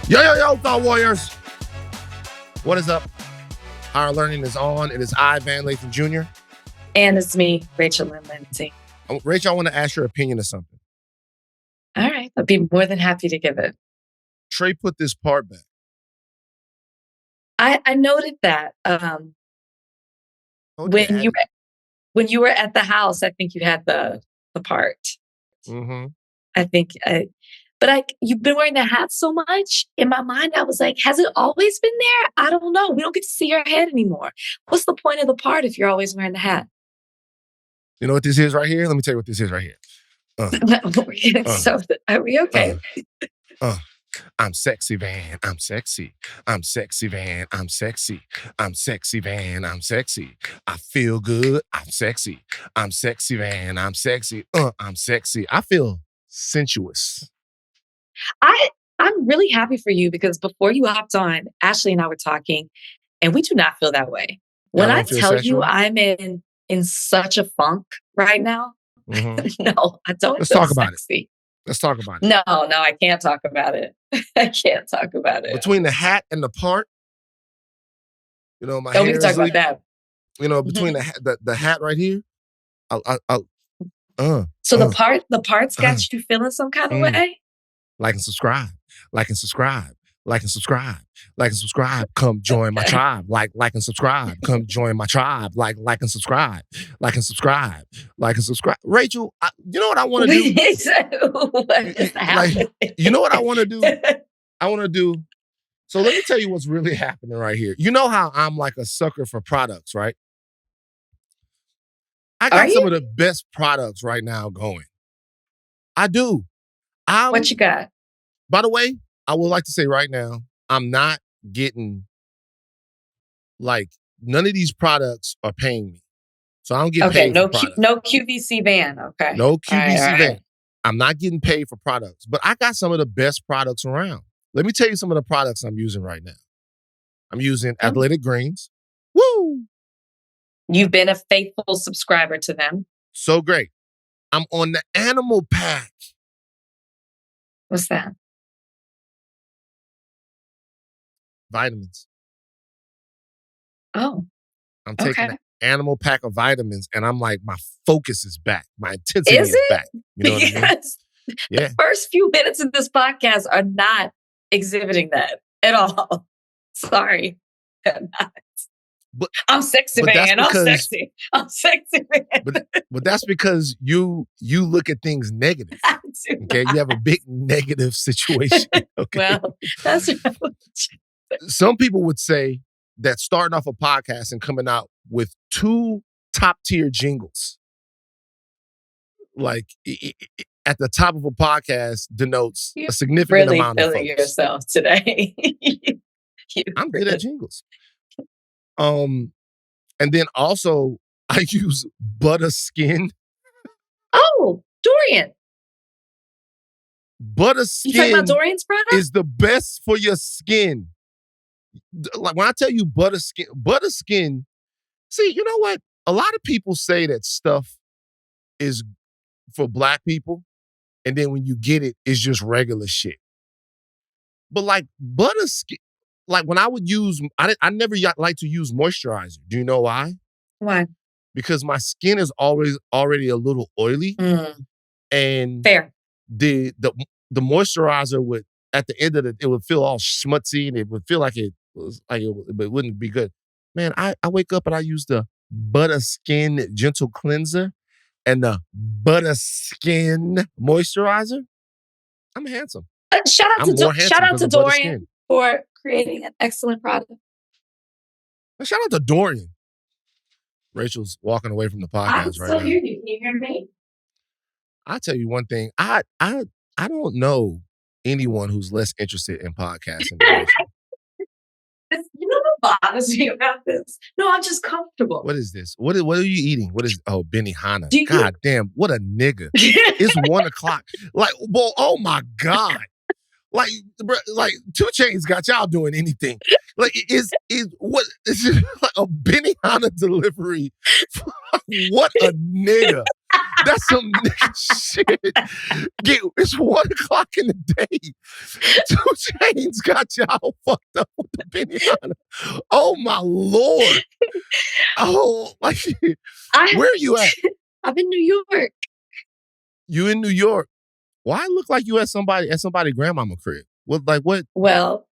Yo, Thought Warriors. What is up? Our learning is on. It is I, Lathan Jr. And it's me, Rachel Lindsay. Rachel, I want to ask your opinion of something. All right. I'd be more than happy to give it. Trey put this part back. I noted that when you were at the house, I think you had the part. Mm-hmm. I think, but you've been wearing the hat so much. In my mind, I was like, has it always been there? I don't know. We don't get to see your head anymore. What's the point of the part if you're always wearing the hat? You know what this is right here? Let me tell you what this is right here. So are we okay? I'm sexy, Van. I'm sexy. I'm sexy, Van. I'm sexy. I'm sexy, Van. I'm sexy. I feel good. I'm sexy. I'm sexy, Van. I'm sexy. I'm sexy. I feel sensuous. I'm really happy for you because before you hopped on, Ashleigh and I were talking, and we do not feel that way. When I tell you I'm in such a funk right now, no, I don't. Let's talk about it. Let's talk about it. No, I can't talk about it. I can't talk about it. Between the hat and the part, my hair. We can talk about that. Between the hat right here, So the parts got you feeling some kind of way. Like and subscribe. Like and subscribe. Like and subscribe. Like and subscribe. Come join my tribe. Like and subscribe. Come join my tribe. Like and subscribe. Like and subscribe. Like and subscribe. Rachel, you know what I want to do? You know what I want to do? I want to do. So let me tell you what's really happening right here. You know how I'm like a sucker for products, right? I got some of the best products right now going. I do. What you got? By the way, I would like to say right now, I'm not getting, none of these products are paying me. So I don't get paid for products. No QVC van, okay. No QVC van. I'm not getting paid for products, but I got some of the best products around. Let me tell you some of the products I'm using right now. I'm using Athletic Greens. Woo! You've been a faithful subscriber to them. So great. I'm on the Animal Pack. What's that? Vitamins. Oh. I'm taking an Animal Pack of vitamins, and I'm like, my focus is back. My intensity is back. You know what I mean? Yeah. The first few minutes of this podcast are not exhibiting that at all. Sorry. But I'm sexy, man. I'm sexy, man. But that's because you look at things negative. Okay, you have a big negative situation. Okay? Well, that's some people would say that starting off a podcast and coming out with 2 top-tier jingles, at the top of a podcast, denotes a significant amount of focus. Really feeling yourself today. I'm good at jingles. And then also I use Butter Skin. Oh, Dorian. Butter Skin. You talking about Dorian's product? Is the best for your skin. Like when I tell you Butter Skin, see, you know what? A lot of people say that stuff is for Black people, and then when you get it, it's just regular shit. But Butter Skin, when I would use, I never like to use moisturizer. Do you know why? Why? Because my skin is already a little oily. And fair. The moisturizer would, at the end of it would feel all schmutzy, and it would feel like it wouldn't be good. Man, I wake up and I use the Butter Skin Gentle Cleanser and the Butter Skin Moisturizer. I'm handsome. Shout out to Dorian for creating an excellent product. Shout out to Dorian. Rachel's walking away from the podcast right now. Can you hear me? I'll tell you one thing. I don't know anyone who's less interested in podcasting than Rachel. You know what bothers me about this? No, I'm just comfortable. What is this? What are you eating? What is Benihana? God damn, what a nigga. It's 1:00. Oh my God. 2 Chainz got y'all doing anything. Is it like a Benihana delivery? What a nigga. That's some nigga shit. It's 1 o'clock in the day. 2 Chainz got y'all fucked up with the Benihana. Oh my Lord. Oh, like, where are you at? I'm in New York. You in New York? Why look like you at somebody grandmama crib? What? Well,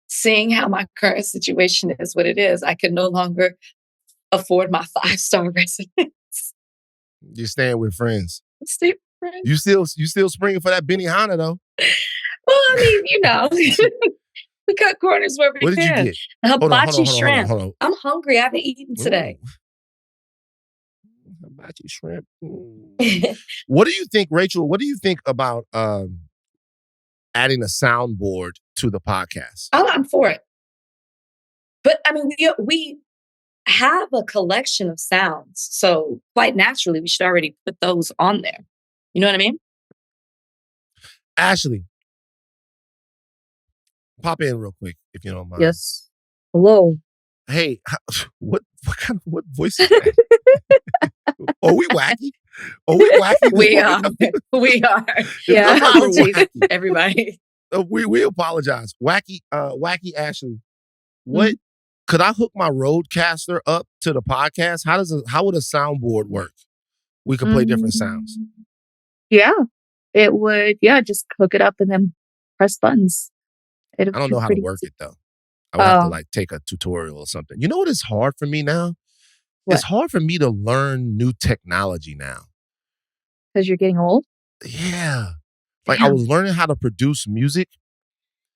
seeing how my current situation is what it is, I can no longer afford my 5-star residence. You're staying with friends. Stay with friends. You still springing for that Benihana though? Well, I mean, we cut corners where we can. What did you get? Hibachi shrimp. Hold on. I'm hungry. I haven't eaten today. Hibachi shrimp. What do you think, Rachel? What do you think about adding a soundboard to the podcast? I'm for it. But I mean, we have a collection of sounds, so quite naturally, we should already put those on there. You know what I mean? Ashleigh, pop in real quick if you don't mind. Yes. Hello. Hey, what voice is that? Are we wacky? Are we wacky? We are. We are. Yeah. Wacky. Everybody. We apologize. Wacky Ashleigh. What could I hook my Rodecaster up to the podcast? How would a soundboard work? We could play different sounds. Yeah. It would, just hook it up and then press buttons. I don't know how to work it though. I would have to take a tutorial or something. You know what is hard for me now? What? It's hard for me to learn new technology now. Because you're getting old? Yeah. I was learning how to produce music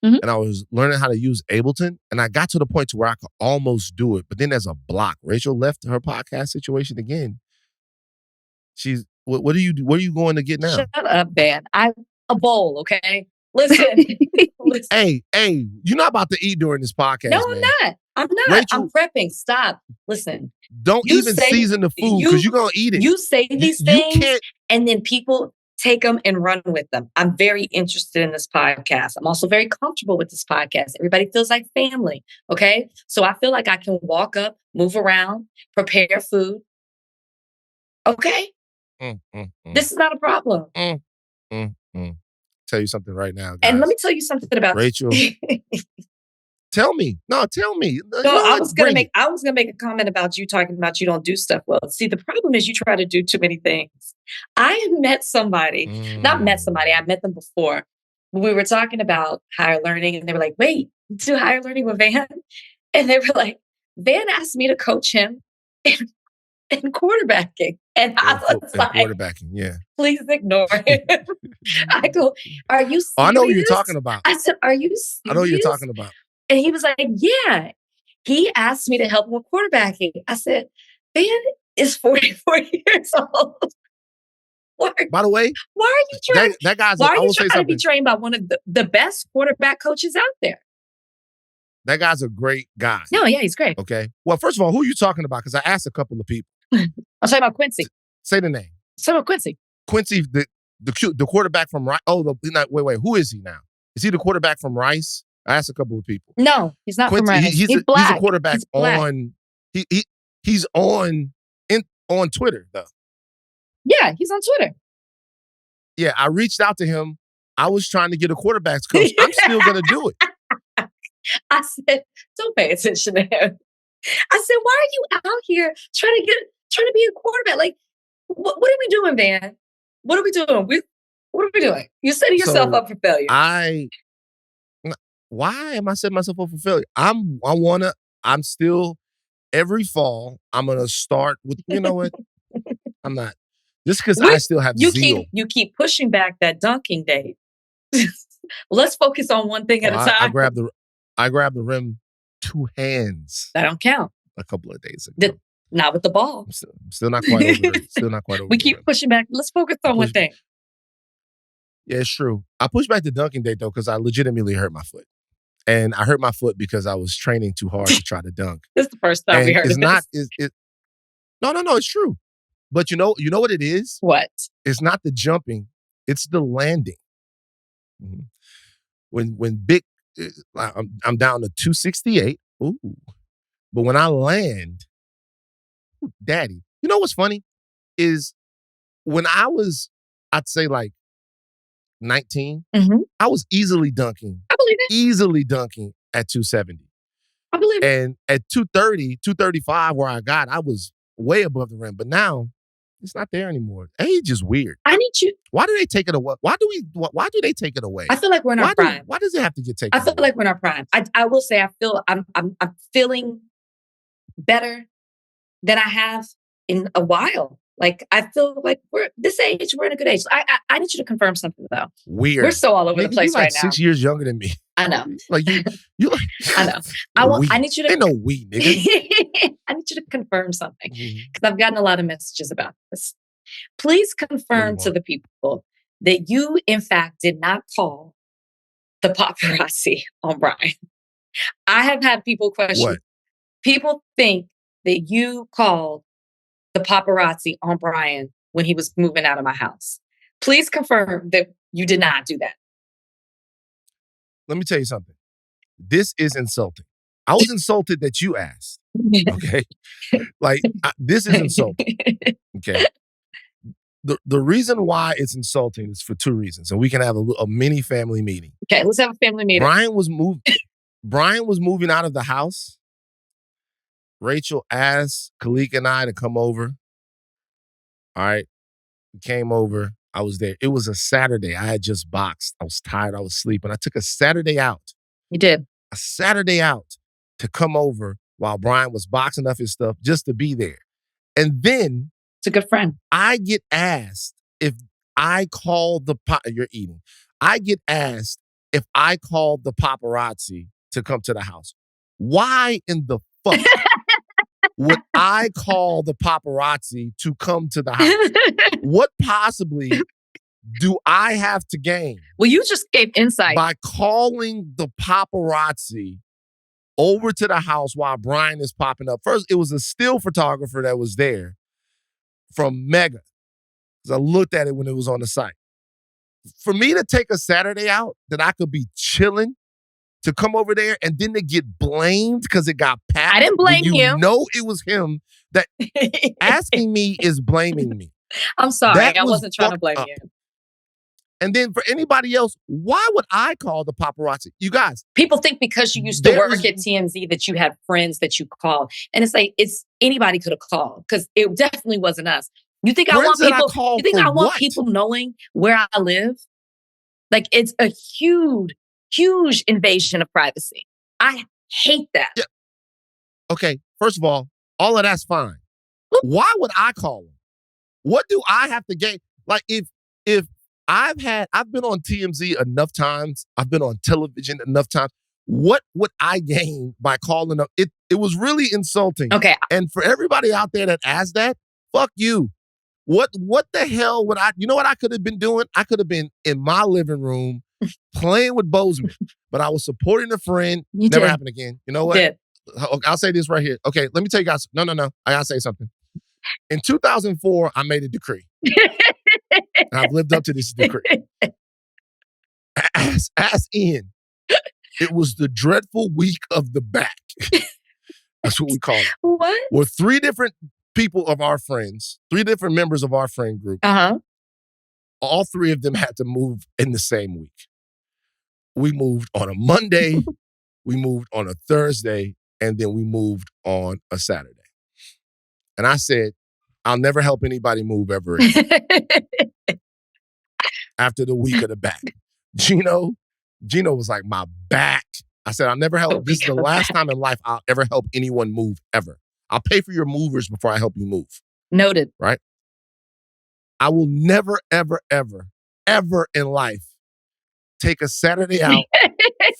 and I was learning how to use Ableton, and I got to the point to where I could almost do it, but then there's a block. Rachel left her podcast situation again. What are you going to get now? Shut up, man. I'm a bowl, okay? Listen. Hey, you're not about to eat during this podcast. No, man. I'm not. Rachel, I'm prepping. Stop. Listen. Don't even season the food because you're going to eat it. You say these things and then people take them and run with them. I'm very interested in this podcast. I'm also very comfortable with this podcast. Everybody feels like family. Okay. So I feel like I can walk up, move around, prepare food. Okay. This is not a problem. Tell you something right now, guys. And let me tell you something about Rachel. Tell me. No, tell me. No, I was gonna make a comment about you talking about you don't do stuff well. See, the problem is you try to do too many things. I met somebody, not met somebody, I met them before. We were talking about higher learning, and they were like, wait, you do higher learning with Van? And they were like, Van asked me to coach him in quarterbacking. And I was like, quarterbacking, yeah. Please ignore him. I go, are you serious? I know what you're talking about. I said, are you serious? I know what you're talking about. And he was like, yeah. He asked me to help him with quarterbacking. I said, Van is 44 years old. By the way, why are you trying? That guy's. Why are you trying to be trained by one of the best quarterback coaches out there? That guy's a great guy. No, yeah, he's great. Okay. Well, first of all, who are you talking about? Because I asked a couple of people. I'm talking about Quincy. Say the name. Talking about Quincy. Quincy, the quarterback from Rice. Oh, wait. Who is he now? Is he the quarterback from Rice? I asked a couple of people. No, he's not Quincy, from Rice. He's a quarterback on. He's on Twitter though. Yeah, he's on Twitter. Yeah, I reached out to him. I was trying to get a quarterbacks coach. I'm still going to do it. I said, don't pay attention to him. I said, why are you out here trying to be a quarterback? Like, what are we doing, man? What are we doing? What are we doing? You're setting yourself up for failure. Why am I setting myself up for failure? I'm still, every fall, I'm going to start with, you know what? I'm not. Just because I still have zeal. You keep pushing back that dunking date. Let's focus on one thing at a time. I grabbed the rim 2 hands. That don't count. A couple of days ago. Not with the ball. I'm still not quite over it. Still not quite over it. We keep pushing back. Let's focus on one thing. Yeah, it's true. I pushed back the dunking date though because I legitimately hurt my foot. And I hurt my foot because I was training too hard to try to dunk. This is the first time we heard it's of not, this. No, it's true. But you know what it is? What? It's not the jumping. It's the landing. Mm-hmm. When big, I'm down to 268. Ooh. But when I land, daddy, you know what's funny? Is when I was, I'd say like 19, Mhm. I was easily dunking. I believe it. Easily dunking at 270. I believe it. And at 230, 235, where I got, I was way above the rim. But now, it's not there anymore. Age is weird. I need you. Why do they take it away? Why do they take it away? I feel like we're in our prime. Why does it have to get taken away? I feel like we're in our prime. I will say I'm feeling better than I have in a while. Like, I feel like we're this age, we're in a good age. I need you to confirm something though. Weird. We're so all over the place right now. 6 years younger than me. I know. Like you like, I know. I need you to. Ain't no we, nigga. I need you to confirm something because I've gotten a lot of messages about this. Please confirm to the people that you, in fact, did not call the paparazzi on Brian. I have had people question. What? People think that you called the paparazzi on Brian when he was moving out of my house. Please confirm that you did not do that. Let me tell you something. This is insulting. I was insulted that you asked. Okay? Like, this is insulting. Okay? The reason why it's insulting is for two reasons. And we can have a mini family meeting. Okay, let's have a family meeting. Brian was moving out of the house. Rachel asked Khalik and I to come over. All right. We came over. I was there. It was a Saturday. I had just boxed. I was tired. I was sleeping. I took a Saturday out. You did? A Saturday out to come over while Brian was boxing up his stuff just to be there. And then it's a good friend. I get asked if I called you're eating. I get asked if I called the paparazzi to come to the house. Why in the fuck would I call the paparazzi to come to the house? What possibly do I have to gain? Well, you just gave insight. By calling the paparazzi over to the house while Brian is popping up. First, it was a still photographer that was there from Mega. Because I looked at it when it was on the site. For me to take a Saturday out that I could be chilling to come over there and then to get blamed because it got packed. I didn't blame you. You know it was him. That asking me is blaming me. I'm sorry. I wasn't trying to blame you. And then for anybody else, why would I call the paparazzi? You guys. People think because you used to work at TMZ that you had friends that you called. And it's like, anybody could have called because it definitely wasn't us. You think I want people knowing where I live? Like, it's a huge invasion of privacy. I hate that. Yeah. Okay, first of all of that's fine. Why would I call them? What do I have to gain? Like, if I've been on TMZ enough times, I've been on television enough times, what would I gain by calling up? It was really insulting. Okay. And for everybody out there that asked that, fuck you. What the hell would you know what I could have been doing? I could have been in my living room playing with Bozeman, but I was supporting a friend. Never happened again. You know what? I'll say this right here. Okay, let me tell you guys. No. I gotta say something. In 2004, I made a decree. And I've lived up to this decree. Ask Ian. It was the dreadful week of the back. That's what we call it. What? Where three different people of our friends, three different members of our friend group, all three of them had to move in the same week. We moved on a Monday, we moved on a Thursday, and then we moved on a Saturday. And I said, I'll never help anybody move ever again. After the week of the back. Gino was like, my back. I said, I'll never help. This is the last time in life I'll ever help anyone move ever. I'll pay for your movers before I help you move. Noted. Right? I will never, ever, ever, ever in life take a Saturday out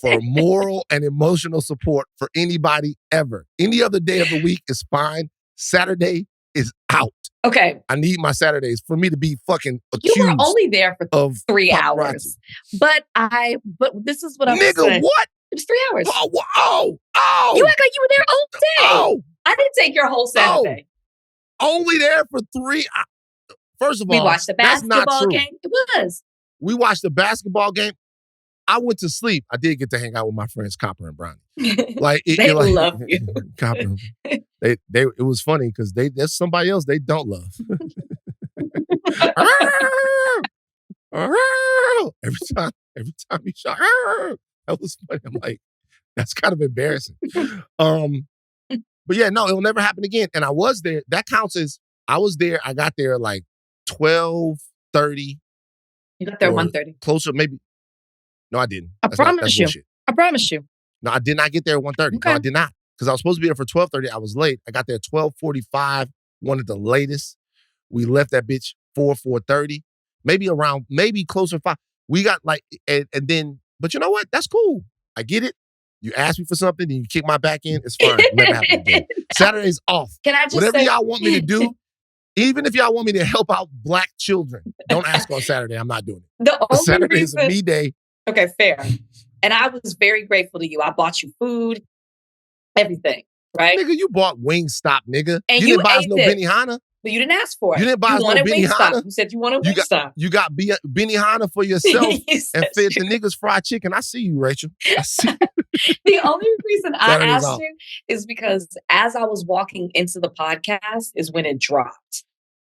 for moral and emotional support for anybody ever. Any other day of the week is fine. Saturday is out. Okay. I need my Saturdays for me to be fucking accused. You were only there for 3 hours. But this is what I'm saying. Nigga, what? It was 3 hours. Oh. You act like you were there all day. Oh. I didn't take your whole Saturday. Only there for 3 hours. First of all, we watched the basketball game. It was. We watched the basketball game. I went to sleep. I did get to hang out with my friends Copper and Brownie. Like they love you. Copper. It was funny because there's somebody else they don't love. every time he shot, that was funny. I'm like, that's kind of embarrassing. But yeah, no, it'll never happen again. And I was there. That counts as I was there. I got there like 12:30. You got there 1:30. Closer, maybe. No, I didn't. That's you. Bullshit. I promise you. No, I did not get there at 1:30. Okay. No, I did not. Because I was supposed to be there for 12:30. I was late. I got there at 12:45, one of the latest. We left that bitch 4:30. Maybe closer to 5. We got like, and then, but you know what? That's cool. I get it. You ask me for something, then you kick my back in. It's fine. Never happen again. Saturday's off. Can I just Whatever y'all want me to do, even if y'all want me to help out Black children, don't ask on Saturday. I'm not doing it. Saturday is a me day. Okay, fair. And I was very grateful to you. I bought you food, everything, right? Nigga, you bought Wingstop, nigga. And you didn't buy us no Benihana. But you didn't ask for it. You didn't buy us no Benihana. You said you wanted Wingstop. You got Benihana for yourself and fed the niggas fried chicken. I see you, Rachel. I see you. The only reason I asked you is because as I was walking into the podcast is when it dropped.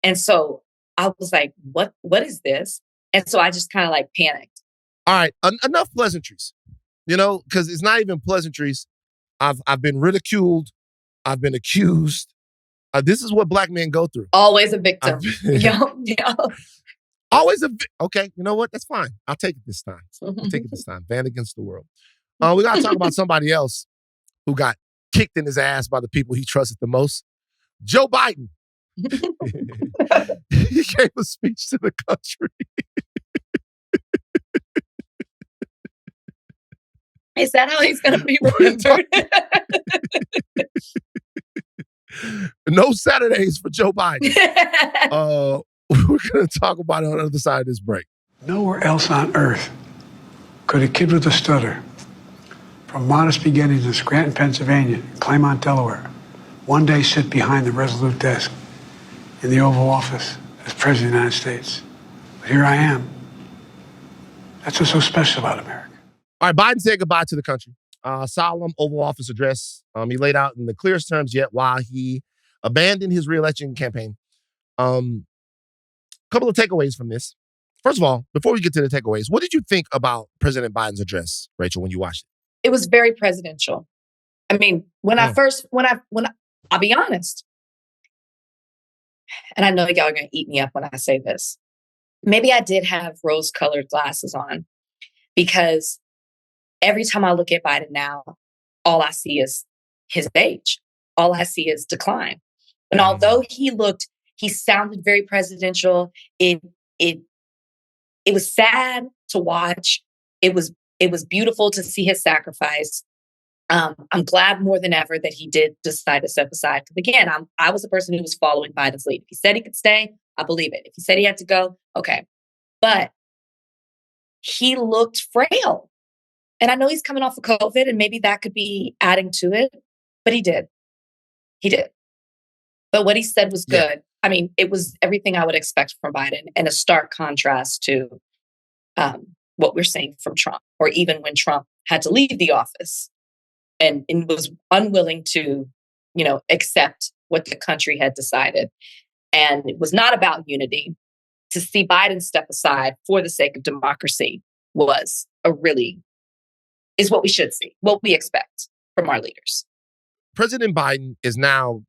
And so I was like, what is this? And so I just kind of like panicked. All right, enough pleasantries. Because it's not even pleasantries. I've been ridiculed. I've been accused. This is what Black men go through. Always a victim. Always okay, you know what? That's fine. I'll take it this time. Van against the world. We got to talk about somebody else who got kicked in his ass by the people he trusted the most. Joe Biden. He gave a speech to the country. Is that how he's going to be remembered? No Saturdays for Joe Biden. We're going to talk about it on the other side of this break. Nowhere else on earth could a kid with a stutter from modest beginnings in Scranton, Pennsylvania, Claymont, Delaware, one day sit behind the resolute desk in the Oval Office as President of the United States. But here I am. That's what's so special about America. All right, Biden said goodbye to the country. Solemn Oval Office address. He laid out in the clearest terms yet why he abandoned his re-election campaign. Couple of takeaways from this. First of all, before we get to the takeaways, what did you think about President Biden's address, Rachel, when you watched it? It was very presidential. I mean, I'll be honest, and I know y'all are going to eat me up when I say this. Maybe I did have rose-colored glasses on because every time I look at Biden now, all I see is his age. All I see is decline. And although he sounded very presidential, it was sad to watch. It was beautiful to see his sacrifice. I'm glad more than ever that he did decide to step aside. Because again, I was a person who was following Biden's lead. If he said he could stay, I believe it. If he said he had to go, okay. But he looked frail. And I know he's coming off of COVID and maybe that could be adding to it, but he did. He did. But what he said was good. Yeah. I mean, it was everything I would expect from Biden and a stark contrast to what we're seeing from Trump, or even when Trump had to leave the office and was unwilling to, accept what the country had decided. And it was not about unity. To see Biden step aside for the sake of democracy is what we should see, what we expect from our leaders. President Biden is now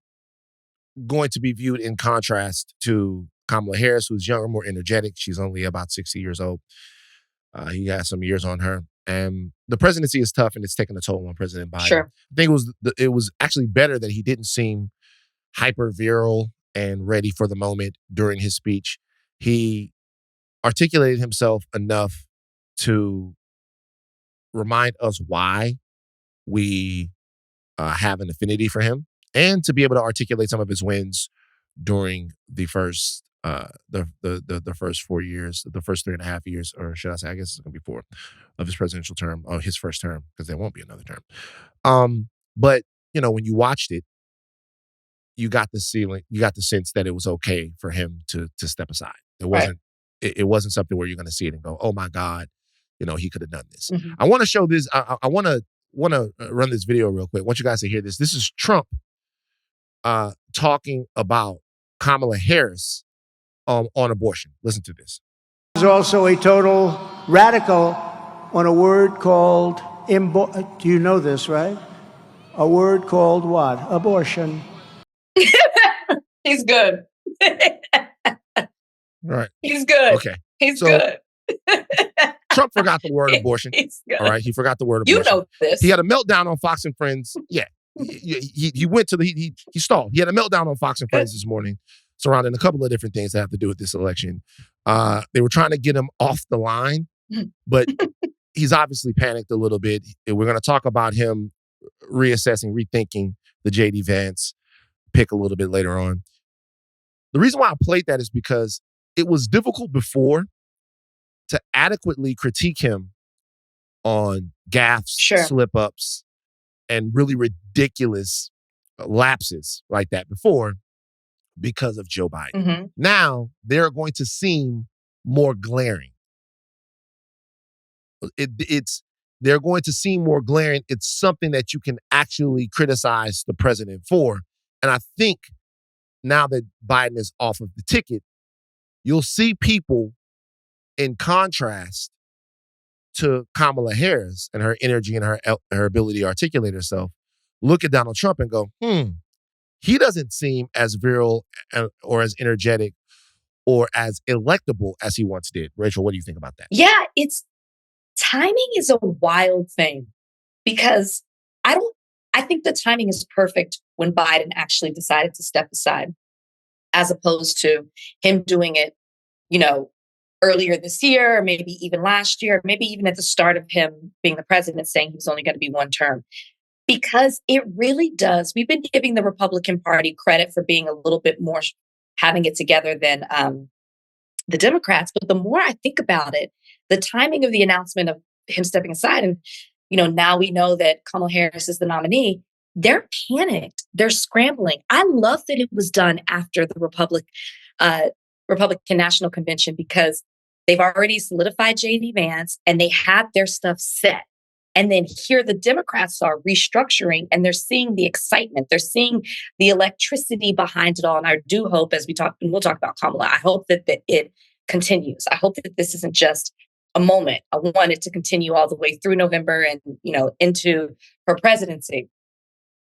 going to be viewed in contrast to Kamala Harris, who's younger, more energetic. She's only about 60 years old. He has some years on her. And the presidency is tough and it's taking a toll on President Biden. Sure. I think it was actually better that he didn't seem hyper virile and ready for the moment during his speech. He articulated himself enough to remind us why we have an affinity for him, and to be able to articulate some of his wins during the first the first 4 years, the first 3.5 years, or should I say, I guess it's going to be 4 of his presidential term, or his first term, because there won't be another term. But when you watched it, you got the sense that it was okay for him to step aside. It wasn't. Right. It wasn't something where you're going to see it and go, "Oh my God, he could have done this." Mm-hmm. I want to show this. I want to run this video real quick. I want you guys to hear this. This is Trump talking about Kamala Harris on abortion. Listen to this. He's also a total radical on a word called, do you know this, right? A word called what? Abortion. He's good. Right. He's good. Okay. He's good. Trump forgot the word abortion. All right. He forgot the word abortion. You know this. He had a meltdown on Fox and Friends. Yeah. He went to he stalled. He had a meltdown on Fox and Friends this morning surrounding a couple of different things that have to do with this election. They were trying to get him off the line, but he's obviously panicked a little bit. We're going to talk about him reassessing, rethinking the J.D. Vance pick a little bit later on. The reason why I played that is because it was difficult before to adequately critique him on gaffes, slip-ups, and really ridiculous lapses like that before because of Joe Biden. Mm-hmm. Now, they're going to seem more glaring. They're going to seem more glaring. It's something that you can actually criticize the president for. And I think now that Biden is off of the ticket, you'll see people in contrast to Kamala Harris and her energy and her ability to articulate herself, look at Donald Trump and go, he doesn't seem as virile or as energetic or as electable as he once did. Rachel, what do you think about that? Yeah, timing is a wild thing because I think the timing is perfect when Biden actually decided to step aside, as opposed to him doing it, earlier this year, or maybe even last year, maybe even at the start of him being the president, saying he was only going to be one term. Because it really does. We've been giving the Republican Party credit for being a little bit more having it together than the Democrats. But the more I think about it, the timing of the announcement of him stepping aside, and now we know that Kamala Harris is the nominee, they're panicked. They're scrambling. I love that it was done after the Republican National Convention because they've already solidified J.D. Vance and they have their stuff set. And then here the Democrats are restructuring and they're seeing the excitement. They're seeing the electricity behind it all. And I do hope, as we'll talk about Kamala, I hope that it continues. I hope that this isn't just a moment. I want it to continue all the way through November and, into her presidency.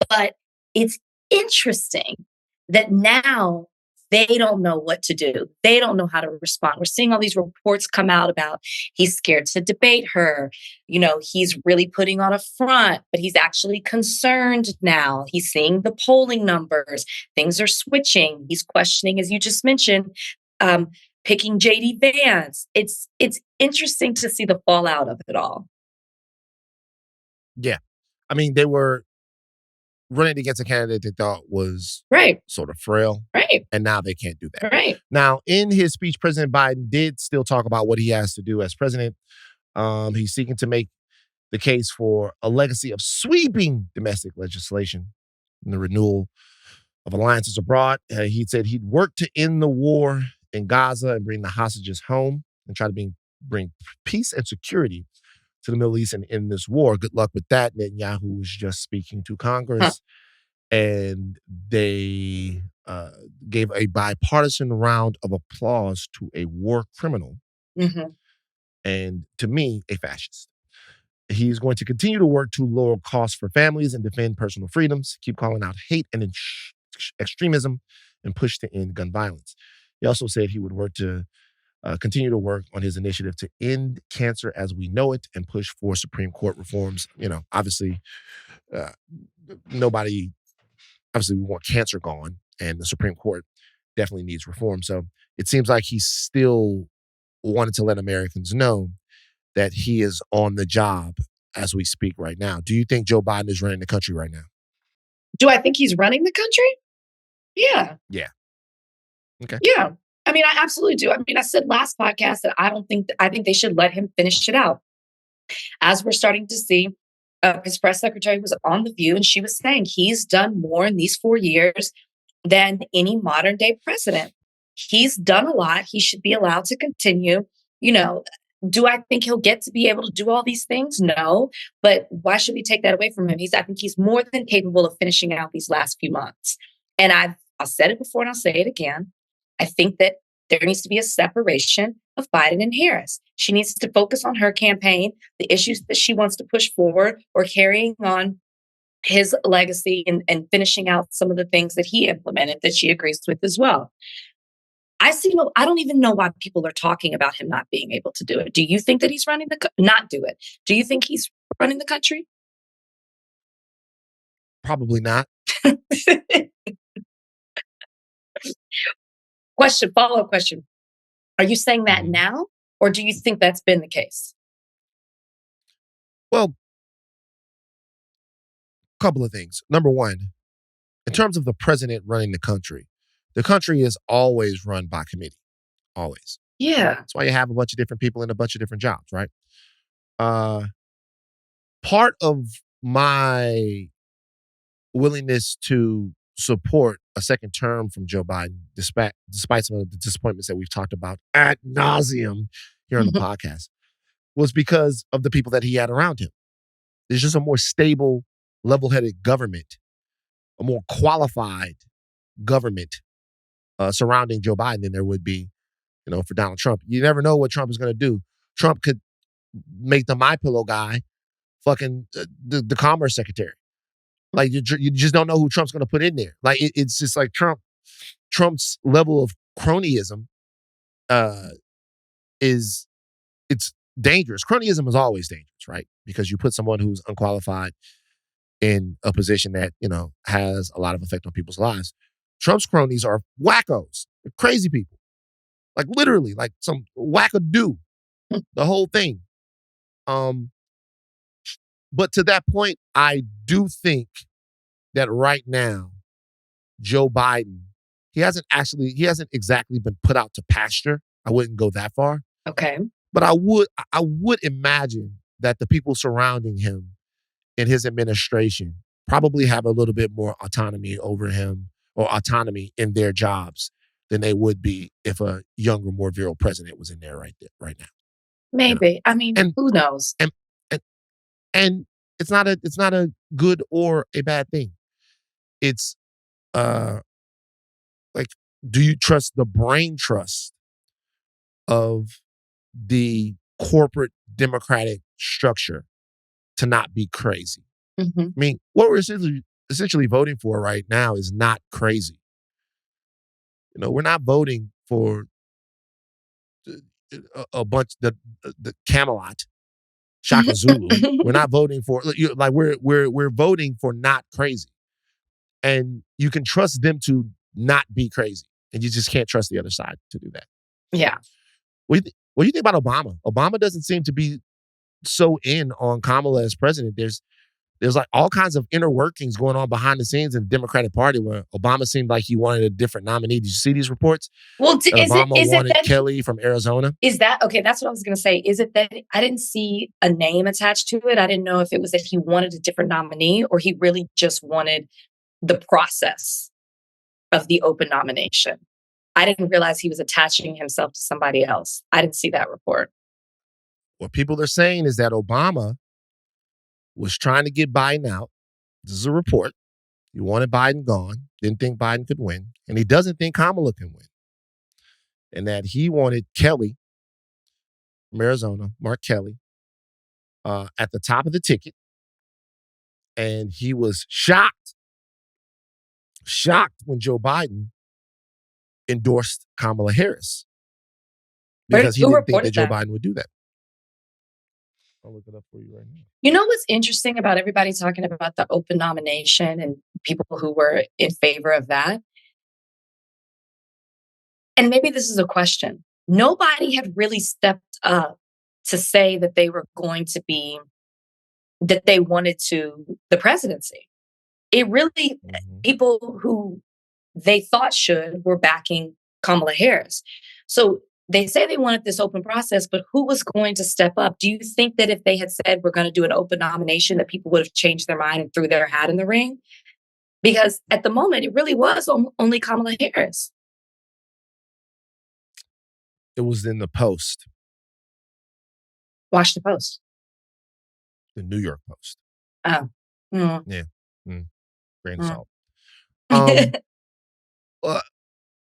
But it's interesting that now they don't know what to do. They don't know how to respond. We're seeing all these reports come out about he's scared to debate her. He's really putting on a front, but he's actually concerned now. He's seeing the polling numbers. Things are switching. He's questioning, as you just mentioned, picking J.D. Vance. It's interesting to see the fallout of it all. Yeah. I mean, they were running against a candidate they thought was sort of frail. Right. And now they can't do that. Right. Now, in his speech, President Biden did still talk about what he has to do as president. He's seeking to make the case for a legacy of sweeping domestic legislation and the renewal of alliances abroad. He said he'd work to end the war in Gaza and bring the hostages home and try to bring peace and security to the Middle East and end this war. Good luck with that. Netanyahu was just speaking to Congress, and they gave a bipartisan round of applause to a war criminal, and to me, a fascist. He's going to continue to work to lower costs for families and defend personal freedoms, keep calling out hate and extremism, and push to end gun violence. He also said he would work to continue to work on his initiative to end cancer as we know it and push for Supreme Court reforms. Obviously, we want cancer gone, and the Supreme Court definitely needs reform. So it seems like he still wanted to let Americans know that he is on the job as we speak right now. Do you think Joe Biden is running the country right now? Do I think he's running the country? Yeah. Yeah. Okay. Yeah. I mean, I absolutely do. I mean, I said last podcast that I think they should let him finish it out. As we're starting to see, his press secretary was on The View, and she was saying he's done more in these 4 years than any modern day president. He's done a lot. He should be allowed to continue. Do I think he'll get to be able to do all these things? No. But why should we take that away from him? I think he's more than capable of finishing out these last few months. And I've said it before and I'll say it again. I think that There needs to be a separation of Biden and Harris. She needs to focus on her campaign, the issues that she wants to push forward, or carrying on his legacy and finishing out some of the things that he implemented that she agrees with as well. I don't even know why people are talking about him not being able to do it. Do you think that he's not do it? Do you think he's running the country? Probably not. Follow-up question. Are you saying that now, or do you think that's been the case? Well, a couple of things. Number one, in terms of the president running the country is always run by committee. Always. Yeah. That's why you have a bunch of different people in a bunch of different jobs, right? Part of my willingness to support a second term from Joe Biden, despite some of the disappointments that we've talked about ad nauseum here on the podcast, was because of the people that he had around him. There's just a more stable, level-headed government, a more qualified government surrounding Joe Biden than there would be, for Donald Trump. You never know what Trump is going to do. Trump could make the MyPillow guy fucking the commerce secretary. Like, you just don't know who Trump's going to put in there. Like, it's just like Trump's level of cronyism it's dangerous. Cronyism is always dangerous, right? Because you put someone who's unqualified in a position that, has a lot of effect on people's lives. Trump's cronies are wackos. They're crazy people. Like, literally, like some wackadoo. The whole thing. But to that point, I do think that right now, Joe Biden, he hasn't exactly been put out to pasture. I wouldn't go that far. Okay. But I would imagine that the people surrounding him in his administration probably have a little bit more autonomy over him, or autonomy in their jobs, than they would be if a younger, more virile president was in there right now. Maybe. I mean, who knows? And it's not a good or a bad thing. It's like, do you trust the brain trust of the corporate democratic structure to not be crazy? Mm-hmm. I mean, what we're essentially voting for right now is not crazy. We're not voting for a bunch the Camelot, Shaka Zulu. We're not voting for we're voting for not crazy, and you can trust them to not be crazy, and you just can't trust the other side to do that. Yeah. What do you think about Obama? Obama doesn't seem to be so in on Kamala as president. There's like all kinds of inner workings going on behind the scenes in the Democratic Party, where Obama seemed like he wanted a different nominee. Did you see these reports? Well, Obama wanted Kelly from Arizona. Is that okay? That's what I was going to say. Is it that I didn't see a name attached to it? I didn't know if it was that he wanted a different nominee, or he really just wanted the process of the open nomination. I didn't realize he was attaching himself to somebody else. I didn't see that report. What people are saying is that Obama was trying to get Biden out. This is a report. He wanted Biden gone, didn't think Biden could win, and he doesn't think Kamala can win. And that he wanted Kelly from Arizona, Mark Kelly, at the top of the ticket. And he was shocked when Joe Biden endorsed Kamala Harris, because he didn't think that Joe Biden would do that. I'll look it up for you right now. You know what's interesting about everybody talking about the open nomination and people who were in favor of that? And maybe this is a question. Nobody had really stepped up to say that they were going to be, that they wanted the presidency. It really, people who they thought were backing Kamala Harris. So they say they wanted this open process, but who was going to step up? Do you think that if they had said we're going to do an open nomination, that people would have changed their mind and threw their hat in the ring? Because at the moment, it really was only Kamala Harris. It was in the Post. Watch the Post. The New York Post. Oh. Mm. Yeah. Grain of salt.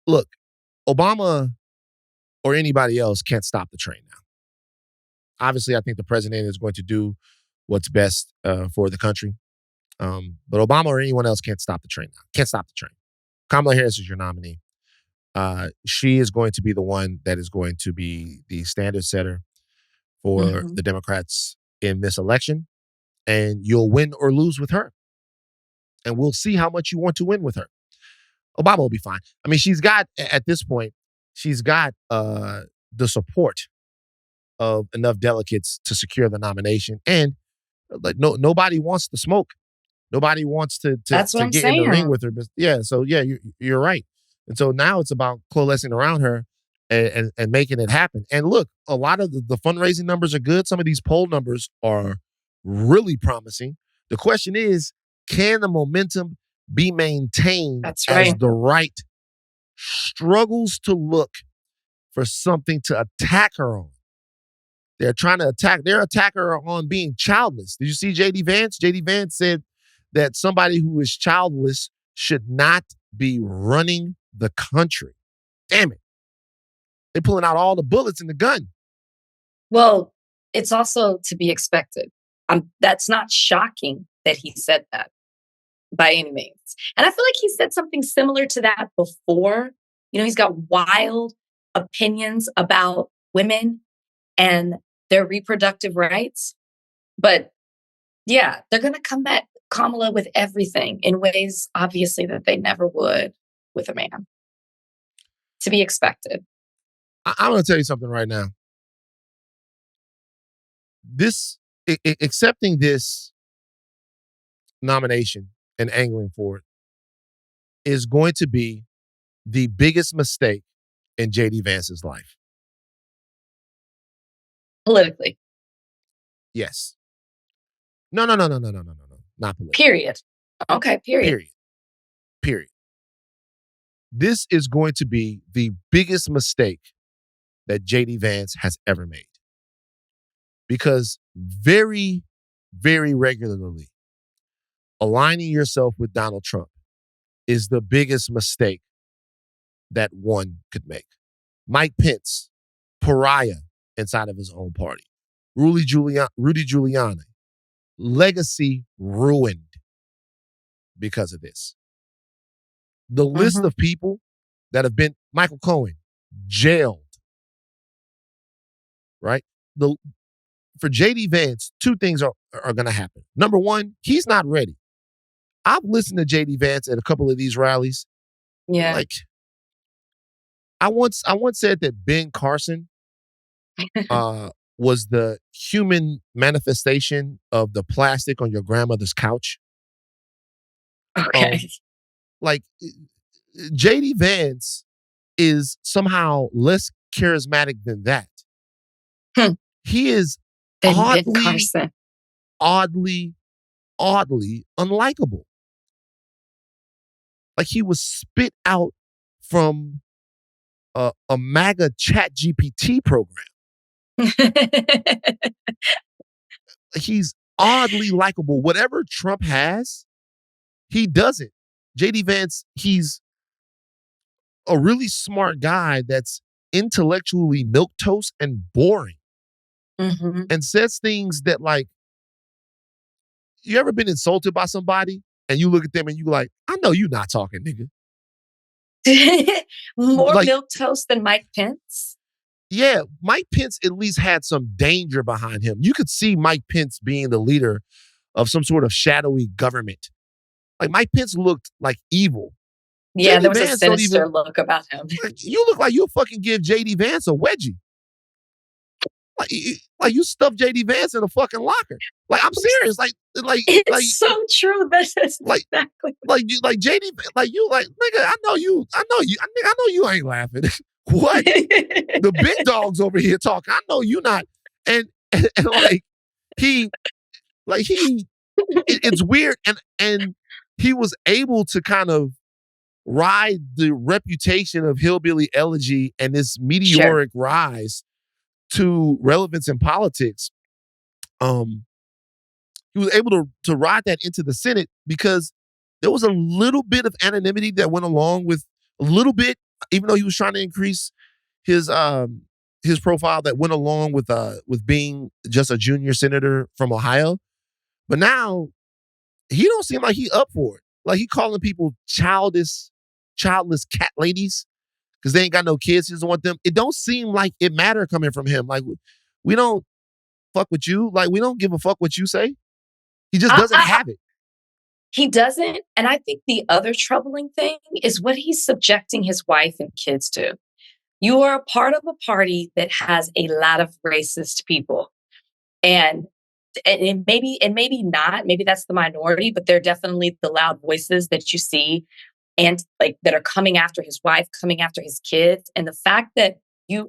Look, Obama or anybody else can't stop the train now. Obviously, I think the president is going to do what's best for the country. But Obama or anyone else can't stop the train now. Can't stop the train. Kamala Harris is your nominee. She is going to be the one that is going to be the standard setter for the Democrats in this election. And you'll win or lose with her. And we'll see how much you want to win with her. Obama will be fine. I mean, at this point, she's got the support of enough delegates to secure the nomination. And nobody wants the smoke. Nobody wants to get in the ring with her. But you're right. And so now it's about coalescing around her and making it happen. And look, a lot of the fundraising numbers are good. Some of these poll numbers are really promising. The question is, can the momentum be maintained as the right struggles to look for something to attack her on? They're trying to attack her on being childless. Did you see J.D. Vance? J.D. Vance said that somebody who is childless should not be running the country. Damn it. They're pulling out all the bullets in the gun. Well, it's also to be expected. That's not shocking that he said that by any means. And I feel like he said something similar to that before. He's got wild opinions about women and their reproductive rights. But yeah, they're going to come at Kamala with everything in ways, obviously, that they never would with a man. To be expected. I'm going to tell you something right now. Accepting this nomination and angling for it is going to be the biggest mistake in J.D. Vance's life. Politically. Yes. No. Not politically. Period. Okay, period. This is going to be the biggest mistake that J.D. Vance has ever made. Because very, very regularly, aligning yourself with Donald Trump is the biggest mistake that one could make. Mike Pence, pariah inside of his own party. Rudy Giuliani, legacy ruined because of this. The list of people that have been, Michael Cohen, jailed, right? For J.D. Vance, two things are going to happen. Number one, he's not ready. I've listened to J.D. Vance at a couple of these rallies. Yeah. Like, I once said that Ben Carson was the human manifestation of the plastic on your grandmother's couch. Okay. J.D. Vance is somehow less charismatic than that. He is oddly unlikable. Like he was spit out from a MAGA chat GPT program. He's oddly likable. Whatever Trump has, he doesn't. J.D. Vance, he's a really smart guy that's intellectually milquetoast and boring. And says things that, like, you ever been insulted by somebody and you look at them and you like, I know you not talking, nigga. More milquetoast than Mike Pence? Yeah, Mike Pence at least had some danger behind him. You could see Mike Pence being the leader of some sort of shadowy government. Like, Mike Pence looked like evil. Yeah, there was a sinister look about him. You look like you'll fucking give J.D. Vance a wedgie. Like you stuffed J.D. Vance in a fucking locker. Like, I'm serious. It's so true. This is exactly like J.D. Like you, like, nigga, I know you ain't laughing. What? The big dogs over here talking. I know you not. And it's weird. And he was able to kind of ride the reputation of hillbilly elegy and this meteoric rise to relevance in politics. He was able to ride that into the Senate because there was a little bit of anonymity that went along with a little bit, even though he was trying to increase his profile that went along with being just a junior senator from Ohio. But now he don't seem like he up for it. Like he calling people childless cat ladies because they ain't got no kids. He doesn't want them. It don't seem like it matter coming from him. Like we don't fuck with you. Like we don't give a fuck what you say. He just doesn't have it. He doesn't. And I think the other troubling thing is what he's subjecting his wife and kids to. You are a part of a party that has a lot of racist people. And maybe not, maybe that's the minority, but they're definitely the loud voices that you see and like that are coming after his wife, coming after his kids. And the fact that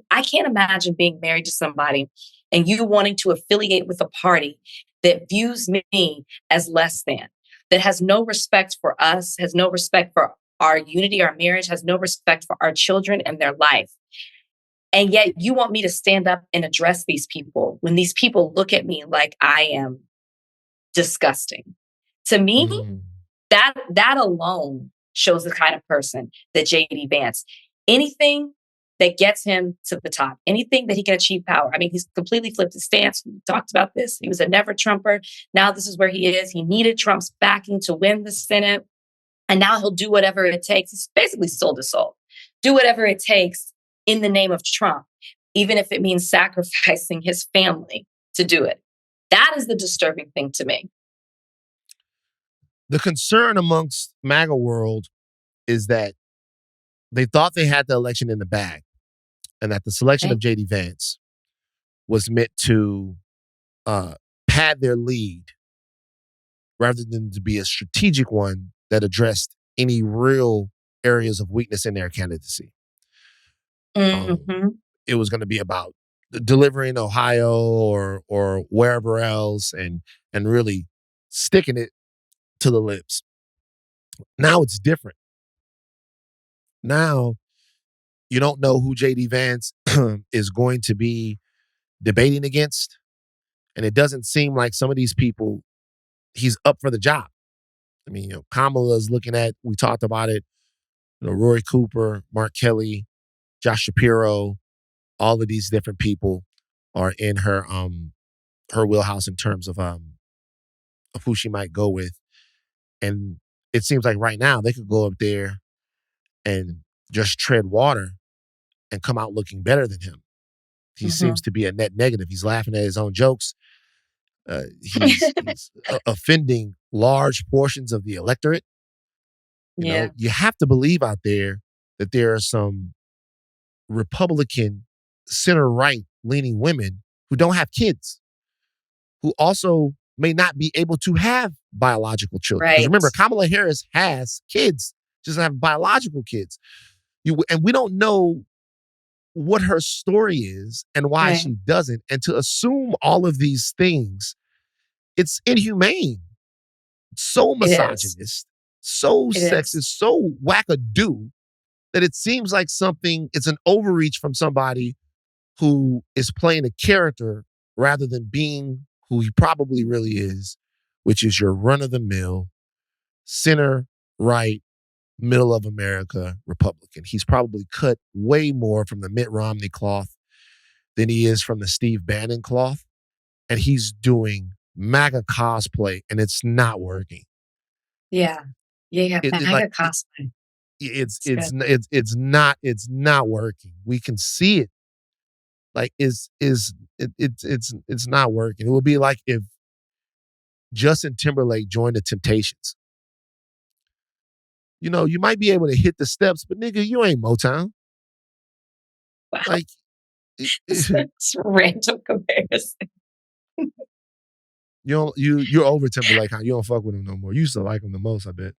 I can't imagine being married to somebody and you wanting to affiliate with a party that views me as less than, that has no respect for us, has no respect for our unity, our marriage, has no respect for our children and their life. And yet you want me to stand up and address these people when these people look at me like I am disgusting. To me, that alone shows the kind of person that JD Vance. Anything that gets him to the top, anything that he can achieve power. I mean, he's completely flipped his stance. We talked about this. He was a never Trumper. Now this is where he is. He needed Trump's backing to win the Senate. And now he'll do whatever it takes. He's basically sold his soul. Do whatever it takes in the name of Trump, even if it means sacrificing his family to do it. That is the disturbing thing to me. The concern amongst MAGA world is that they thought they had the election in the bag and that the selection of JD Vance was meant to pad their lead rather than to be a strategic one that addressed any real areas of weakness in their candidacy. It was going to be about delivering Ohio or wherever else and really sticking it to the lips. Now it's different. Now you don't know who JD Vance is going to be debating against. And it doesn't seem like some of these people, he's up for the job. I mean, Kamala's looking at, we talked about it, Rory Cooper, Mark Kelly, Josh Shapiro, all of these different people are in her wheelhouse in terms of who she might go with. And it seems like right now they could go up there and just tread water and come out looking better than him. He seems to be a net negative. He's laughing at his own jokes. He's offending large portions of the electorate. You know, you have to believe out there that there are some Republican center-right leaning women who don't have kids, who also may not be able to have biological children. Because remember, Kamala Harris has kids. She doesn't have biological kids. And we don't know what her story is and why she doesn't. And to assume all of these things, it's inhumane. It's so misogynist, so sexist, so wackadoo that it seems like it's an overreach from somebody who is playing a character rather than being who he probably really is, which is your run-of-the-mill, center-right, middle of America Republican. He's probably cut way more from the Mitt Romney cloth than he is from the Steve Bannon cloth. And he's doing MAGA cosplay and it's not working. MAGA cosplay. It's not working. We can see it. Like it's not working. It would be like if Justin Timberlake joined the Temptations. You might be able to hit the steps, but nigga, you ain't Motown. Wow. Like it's a random comparison. You're over Timberlake, huh? You don't fuck with him no more. You used to like him the most, I bet.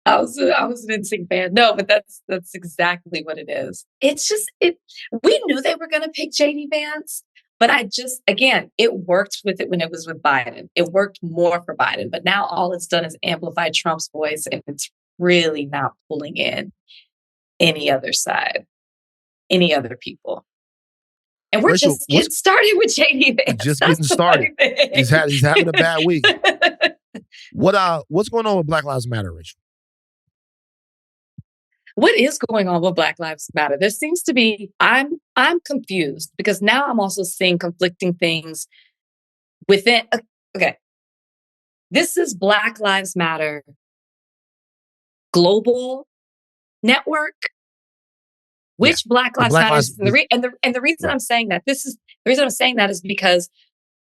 I was an NSYNC fan. No, but that's exactly what it is. It's just we knew they were gonna pick JD Vance, but it worked with it when it was with Biden. It worked more for Biden, but now all it's done is amplify Trump's voice and it's really not pulling in any other side, any other people. And we're just getting started with JD Vance. Just getting started. He's having a bad week. What's going on with Black Lives Matter, Rachel? What is going on with Black Lives Matter? There seems to be, I'm confused because now I'm also seeing conflicting things within. Okay. This is Black Lives Matter global network. Which Black Lives Matter? And the reason I'm saying that, the reason I'm saying that is because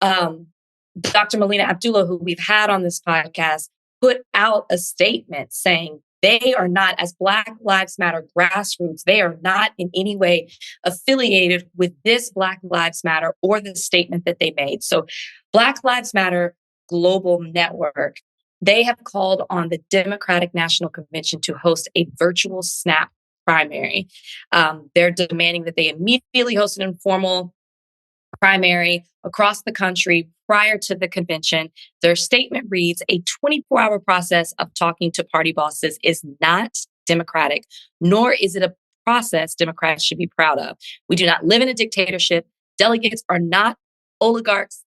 Dr. Melina Abdullah, who we've had on this podcast, put out a statement saying they are not, as Black Lives Matter grassroots, they are not in any way affiliated with this Black Lives Matter or the statement that they made. So Black Lives Matter Global Network, they have called on the Democratic National Convention to host a virtual snap primary. They're demanding that they immediately host an informal primary across the country prior to the convention. Their statement reads, a 24-hour process of talking to party bosses is not democratic, nor is it a process Democrats should be proud of. We do not live in a dictatorship. Delegates are not oligarchs.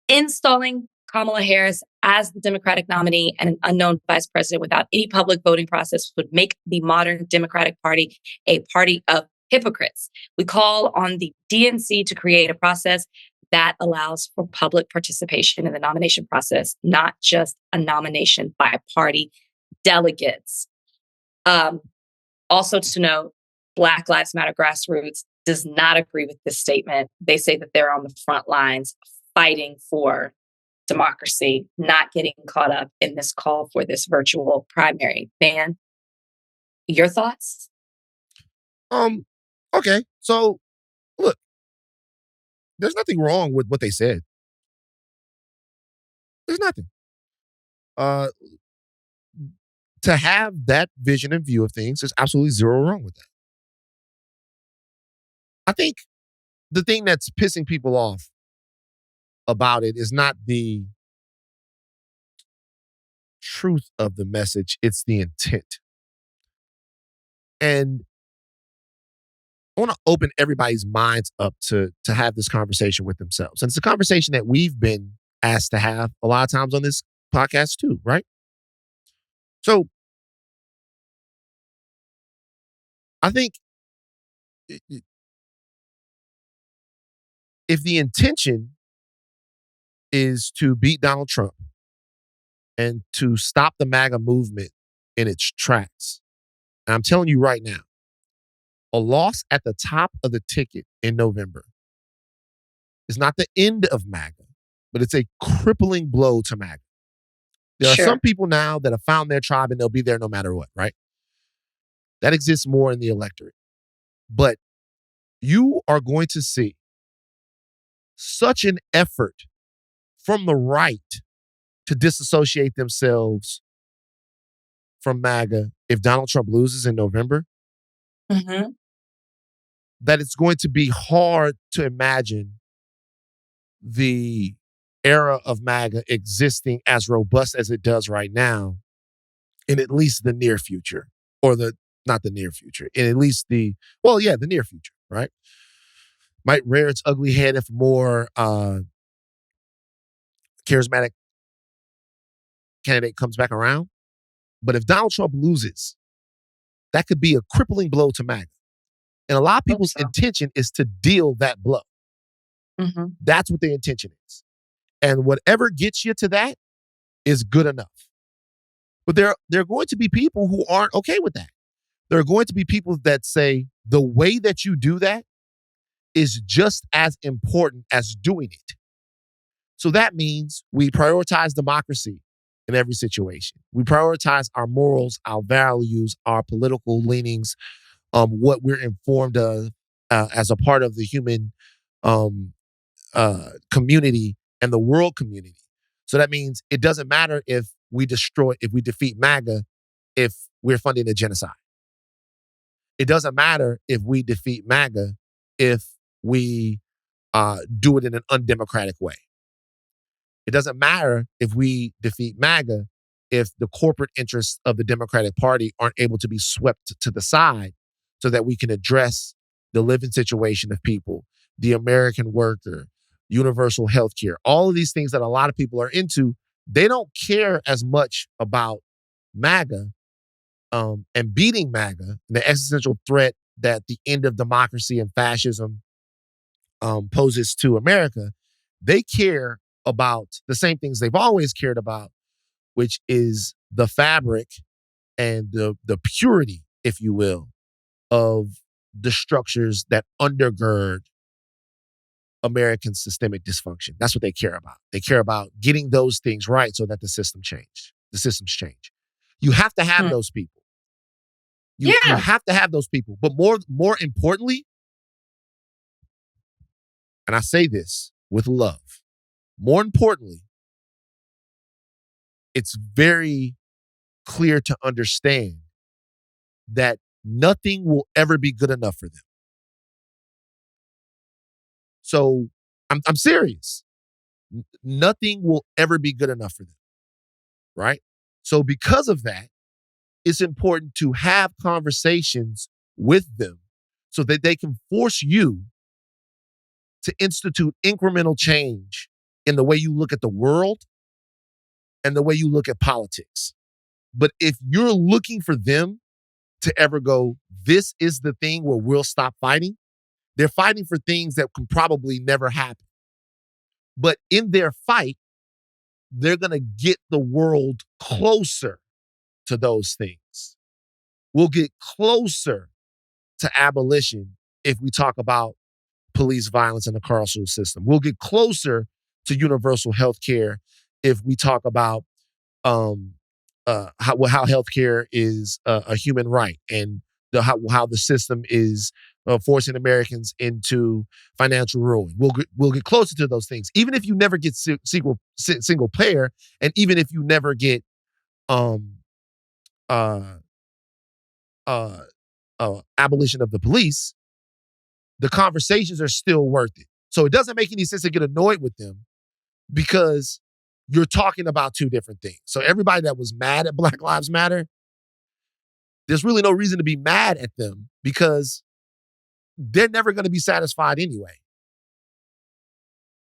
Installing Kamala Harris as the Democratic nominee and an unknown vice president without any public voting process would make the modern Democratic Party a party of hypocrites. We call on the DNC to create a process that allows for public participation in the nomination process, not just a nomination by party delegates. Also to note, Black Lives Matter grassroots does not agree with this statement. They say that they're on the front lines fighting for democracy, not getting caught up in this call for this virtual primary. Van, your thoughts? Okay. So look, there's nothing wrong with what they said. There's nothing. To have that vision and view of things, there's absolutely zero wrong with that. I think the thing that's pissing people off about it is not the truth of the message, it's the intent. And I want to open everybody's minds up to have this conversation with themselves. And it's a conversation that we've been asked to have a lot of times on this podcast too, right? So I think if the intention is to beat Donald Trump and to stop the MAGA movement in its tracks, and I'm telling you right now, a loss at the top of the ticket in November is not the end of MAGA, but it's a crippling blow to MAGA. There are some people now that have found their tribe and they'll be there no matter what, right? That exists more in the electorate. But you are going to see such an effort from the right to disassociate themselves from MAGA if Donald Trump loses in November, that it's going to be hard to imagine the era of MAGA existing as robust as it does right now in at least the near future, or not the near future, in at least the near future, right? Might rear its ugly head if more charismatic candidate comes back around. But if Donald Trump loses, that could be a crippling blow to MAGA. And a lot of people's intention is to deal that blow. That's what the intention is. And whatever gets you to that is good enough. But there are going to be people who aren't okay with that. There are going to be people that say the way that you do that is just as important as doing it. So that means we prioritize democracy in every situation. We prioritize our morals, our values, our political leanings, what we're informed of as a part of the human community and the world community. So that means it doesn't matter if we defeat MAGA, if we're funding a genocide. It doesn't matter if we defeat MAGA if we do it in an undemocratic way. It doesn't matter if we defeat MAGA if the corporate interests of the Democratic Party aren't able to be swept to the side so that we can address the living situation of people, the American worker, universal health care, all of these things that a lot of people are into. They don't care as much about MAGA and beating MAGA, the existential threat that the end of democracy and fascism poses to America, they care about the same things they've always cared about, which is the fabric and the purity, if you will, of the structures that undergird American systemic dysfunction. That's what they care about. They care about getting those things right so that the systems change. You have to have those people. You have to have those people. But more importantly, and I say this with love, more importantly, it's very clear to understand that nothing will ever be good enough for them. So I'm serious. Nothing will ever be good enough for them, right? So because of that, it's important to have conversations with them so that they can force you to institute incremental change in the way you look at the world and the way you look at politics. But if you're looking for them to ever go, this is the thing where we'll stop fighting, they're fighting for things that can probably never happen. But in their fight, they're going to get the world closer to those things. We'll get closer to abolition if we talk about police violence in the carceral system. We'll get closer to universal health care if we talk about how healthcare is a human right and how the system is forcing Americans into financial ruin. We'll get closer to those things, even if you never get single payer, and even if you never get abolition of the police. The conversations are still worth it. So it doesn't make any sense to get annoyed with them because you're talking about two different things. So everybody that was mad at Black Lives Matter, there's really no reason to be mad at them because they're never going to be satisfied anyway.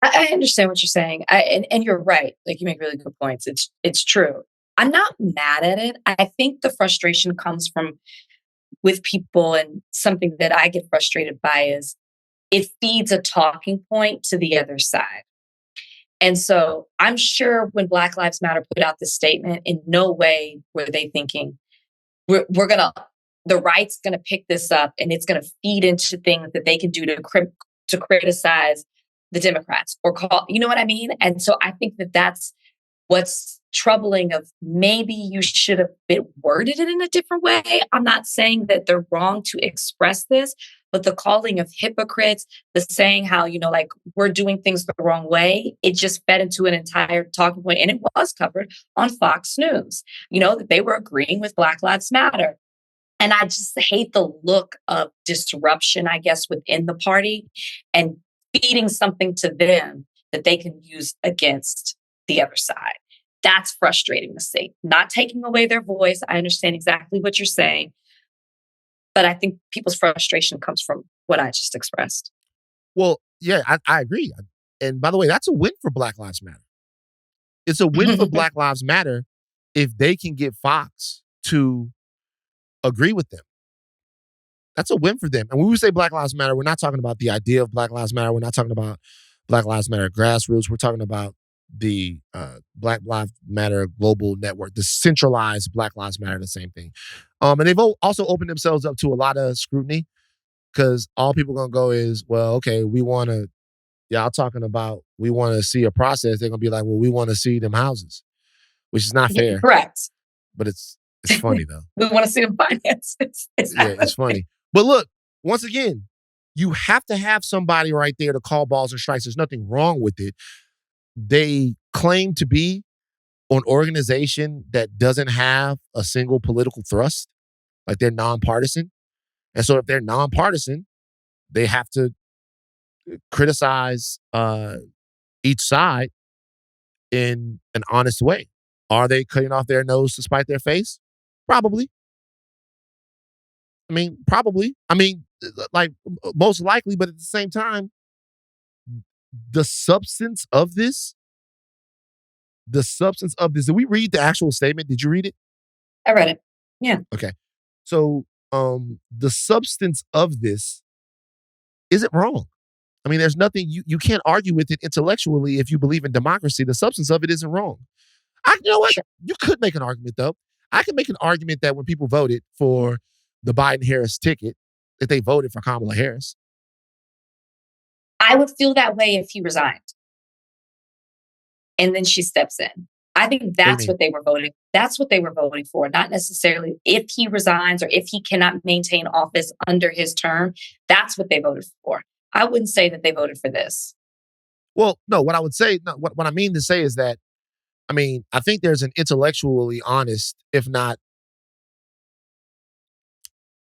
I understand what you're saying. And you're right. Like, you make really good points. It's true. I'm not mad at it. I think the frustration comes from with people, and something that I get frustrated by is it feeds a talking point to the other side. And so I'm sure when Black Lives Matter put out this statement, in no way were they thinking we're gonna, the right's gonna pick this up and it's gonna feed into things that they can do to criticize the Democrats or call, you know what I mean? And so I think that that's what's troubling, of maybe you should have worded it in a different way. I'm not saying that they're wrong to express this, but the calling of hypocrites, the saying how, like, we're doing things the wrong way, it just fed into an entire talking point. And it was covered on Fox News, that they were agreeing with Black Lives Matter. And I just hate the look of disruption, I guess, within the party and feeding something to them that they can use against the other side. That's frustrating to see. Not taking away their voice. I understand exactly what you're saying. But I think people's frustration comes from what I just expressed. Well, yeah, I agree. And by the way, that's a win for Black Lives Matter. It's a win for Black Lives Matter if they can get Fox to agree with them. That's a win for them. And when we say Black Lives Matter, we're not talking about the idea of Black Lives Matter. We're not talking about Black Lives Matter grassroots. We're talking about the Black Lives Matter global network, the centralized Black Lives Matter, the same thing. And they've also opened themselves up to a lot of scrutiny because all people are going to go is, well, okay, we want to see a process. They're going to be like, well, we want to see them houses, which is not fair. Correct. But it's funny, though. We want to see them financed. It's funny. But look, once again, you have to have somebody right there to call balls and strikes. There's nothing wrong with it. They claim to be an organization that doesn't have a single political thrust. Like, they're nonpartisan. And so if they're nonpartisan, they have to criticize each side in an honest way. Are they cutting off their nose to spite their face? Probably. Probably. Like, most likely, but at the same time, the substance of this, did we read the actual statement? Did you read it? I read it. Yeah. Okay. So the substance of this isn't wrong. I mean, there's nothing, you can't argue with it intellectually if you believe in democracy. The substance of it isn't wrong. You know what? Sure. You could make an argument, though. I can make an argument that when people voted for the Biden-Harris ticket, that they voted for Kamala Harris. I would feel that way if he resigned. And then she steps in. I think that's what they were voting. That's what they were voting for, not necessarily if he resigns or if he cannot maintain office under his term. That's what they voted for. I wouldn't say that they voted for this. Well, no, what I would say, no, what I mean to say is that, I mean, I think there's an intellectually honest, if not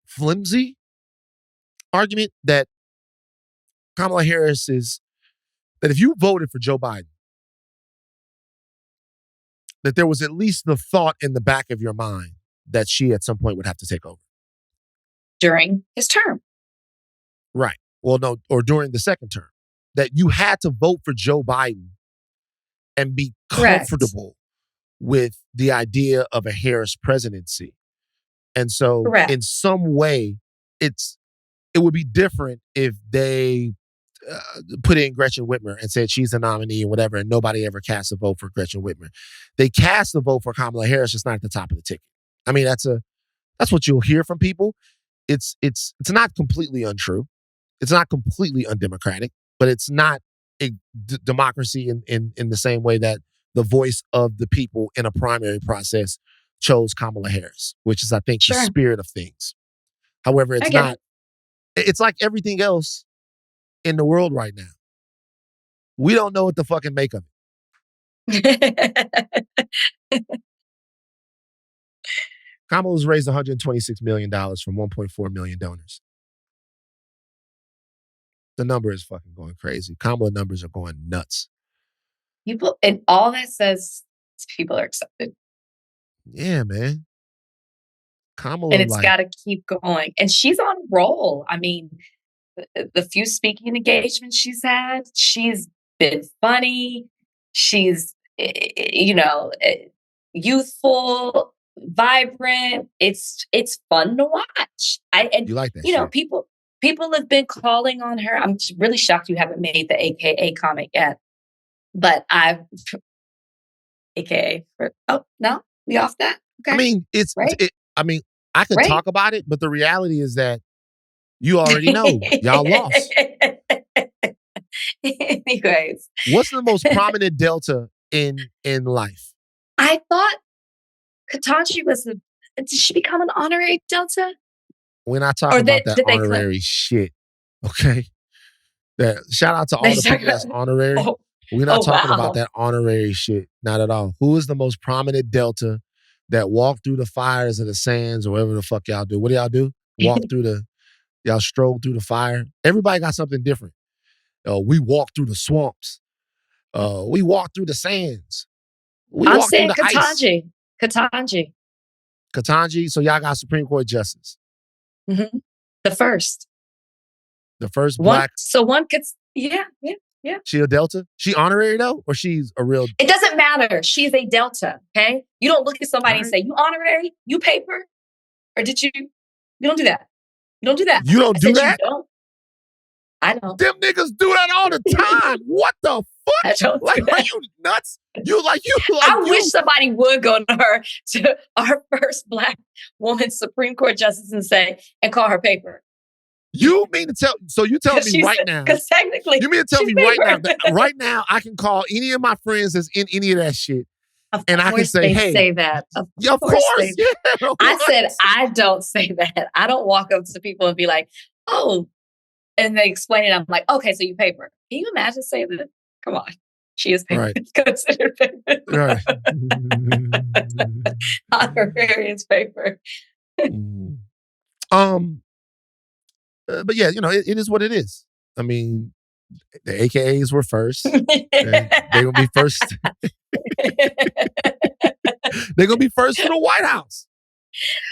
flimsy argument that Kamala Harris is, that if you voted for Joe Biden, that there was at least the thought in the back of your mind that she at some point would have to take over. During his term. Right. Well, no, or during the second term. That you had to vote for Joe Biden and be comfortable with the idea of a Harris presidency. And so in some way, it would be different if they put in Gretchen Whitmer and said she's the nominee and whatever, and nobody ever cast a vote for Gretchen Whitmer. They cast a vote for Kamala Harris, just not at the top of the ticket. I mean, that's what you'll hear from people. It's not completely untrue. It's not completely undemocratic, but it's not a democracy in the same way that the voice of the people in a primary process chose Kamala Harris, which is, I think, the spirit of things. However, it's not. It's like everything else in the world right now. We don't know what to fucking make of it. Kamala's raised $126 million from 1.4 million donors. The number is fucking going crazy. Kamala numbers are going nuts. People, and all that says is people are accepted. Yeah, man. Kamala, and it's got to keep going. And she's on a roll. I mean, the few speaking engagements she's had, she's been funny. She's, youthful, vibrant. It's fun to watch. You like that shit. People have been calling on her. I'm really shocked you haven't made the AKA comment yet. But AKA, no? We off that? Okay. I mean, I could talk about it, but the reality is that you already know. Y'all lost. Anyways. What's the most prominent delta in life? I thought Ketanji did she become an honorary delta? We're not talking about that honorary shit, okay? Shout out to all the people that's honorary. We're not talking about that honorary shit. Not at all. Who is the most prominent delta that walked through the fires of the sands or whatever the fuck y'all do? What do y'all do? Y'all stroll through the fire. Everybody got something different. We walk through the swamps. We walk through the sands. I'm saying Ketanji. Ketanji. So y'all got Supreme Court justice. Mm-hmm. The first black. So one could, yeah. She a Delta? She honorary though? Or she's a real? It doesn't matter. She's a Delta, okay? You don't look at somebody and say, you honorary? You paper? Or did you? You don't do that. You don't do that. You don't do that? You don't. I don't. Them niggas do that all the time. What the fuck? Are you nuts? I wish somebody would go to our first Black woman Supreme Court justice and call her paper. You mean to tell? So you tell me right now? Because technically, you mean to tell me right now? Right now, I can call any of my friends that's in any of that shit, and I can say, "Hey, say that." Of course. Yeah, I said I don't say that. I don't walk up to people and be like, "Oh," and they explain it. I'm like, "Okay, so you paper." Can you imagine saying that? Come on, she is paper. Right. Considered paper. Right. Honorarious paper. But yeah, it is what it is. I mean, the AKAs were first. They're gonna be first. They're gonna be first for the White House.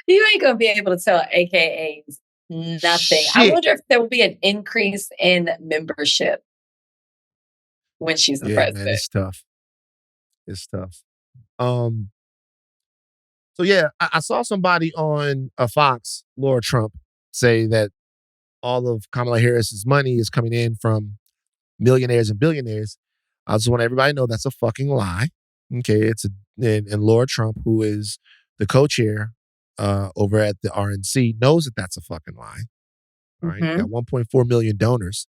You ain't gonna be able to tell AKAs nothing. Shit. I wonder if there will be an increase in membership when she's the president. Man, it's tough. It's tough. So yeah, I saw somebody on Fox, Laura Trump, say that all of Kamala Harris's money is coming in from millionaires and billionaires. I just want everybody to know that's a fucking lie. Okay, and Laura Trump, who is the co-chair over at the RNC, knows that that's a fucking lie. All right, got 1.4 million donors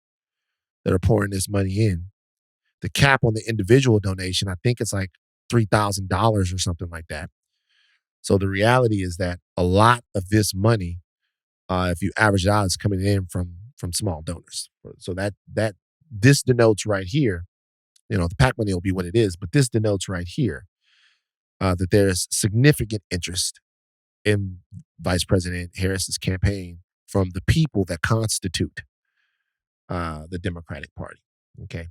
that are pouring this money in. The cap on the individual donation, I think it's like $3,000 or something like that. So the reality is that a lot of this money, if you average it out, is coming in from small donors. So that this denotes right here, the PAC money will be what it is, but this denotes right here that there's significant interest in Vice President Harris's campaign from the people that constitute the Democratic Party. Okay.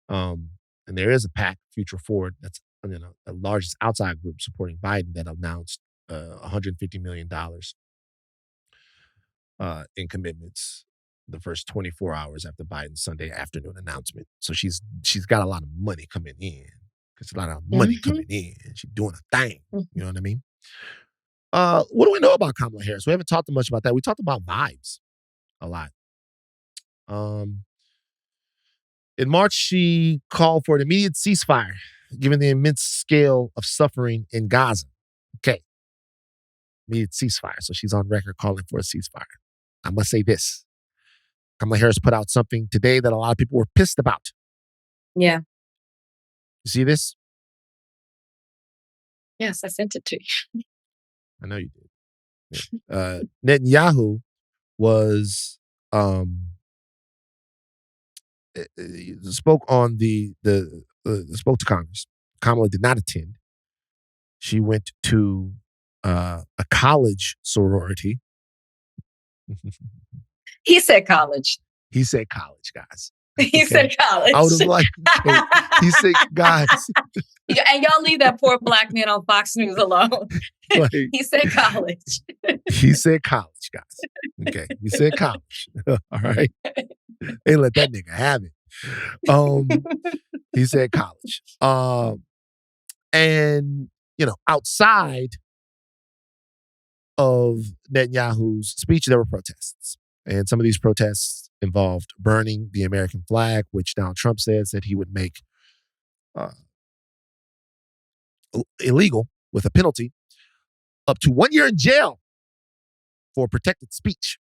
And there is a PAC, Future Forward, that's the largest outside group supporting Biden that announced $150 million in commitments the first 24 hours after Biden's Sunday afternoon announcement. So she's got a lot of money coming in. There's a lot of money coming in. She's doing a thing. You know what I mean? What do we know about Kamala Harris? We haven't talked much about that. We talked about vibes a lot. In March, she called for an immediate ceasefire, given the immense scale of suffering in Gaza. Okay. Immediate ceasefire. So she's on record calling for a ceasefire. I must say this. Kamala Harris put out something today that a lot of people were pissed about. Yeah. You see this? Yes, I sent it to you. I know you did. Yeah. Netanyahu was spoke on spoke to Congress. Kamala did not attend. She went to a college sorority. He said college. He said college, guys. He said college. I would have liked he said, guys. And y'all leave that poor black man on Fox News alone. Like, he said college. He said college, guys. Okay. He said college. All right. They let that nigga have it. He said college. And, outside of Netanyahu's speech, there were protests. And some of these protests involved burning the American flag, which Donald Trump says that he would make illegal with a penalty up to 1 year in jail for protected speech.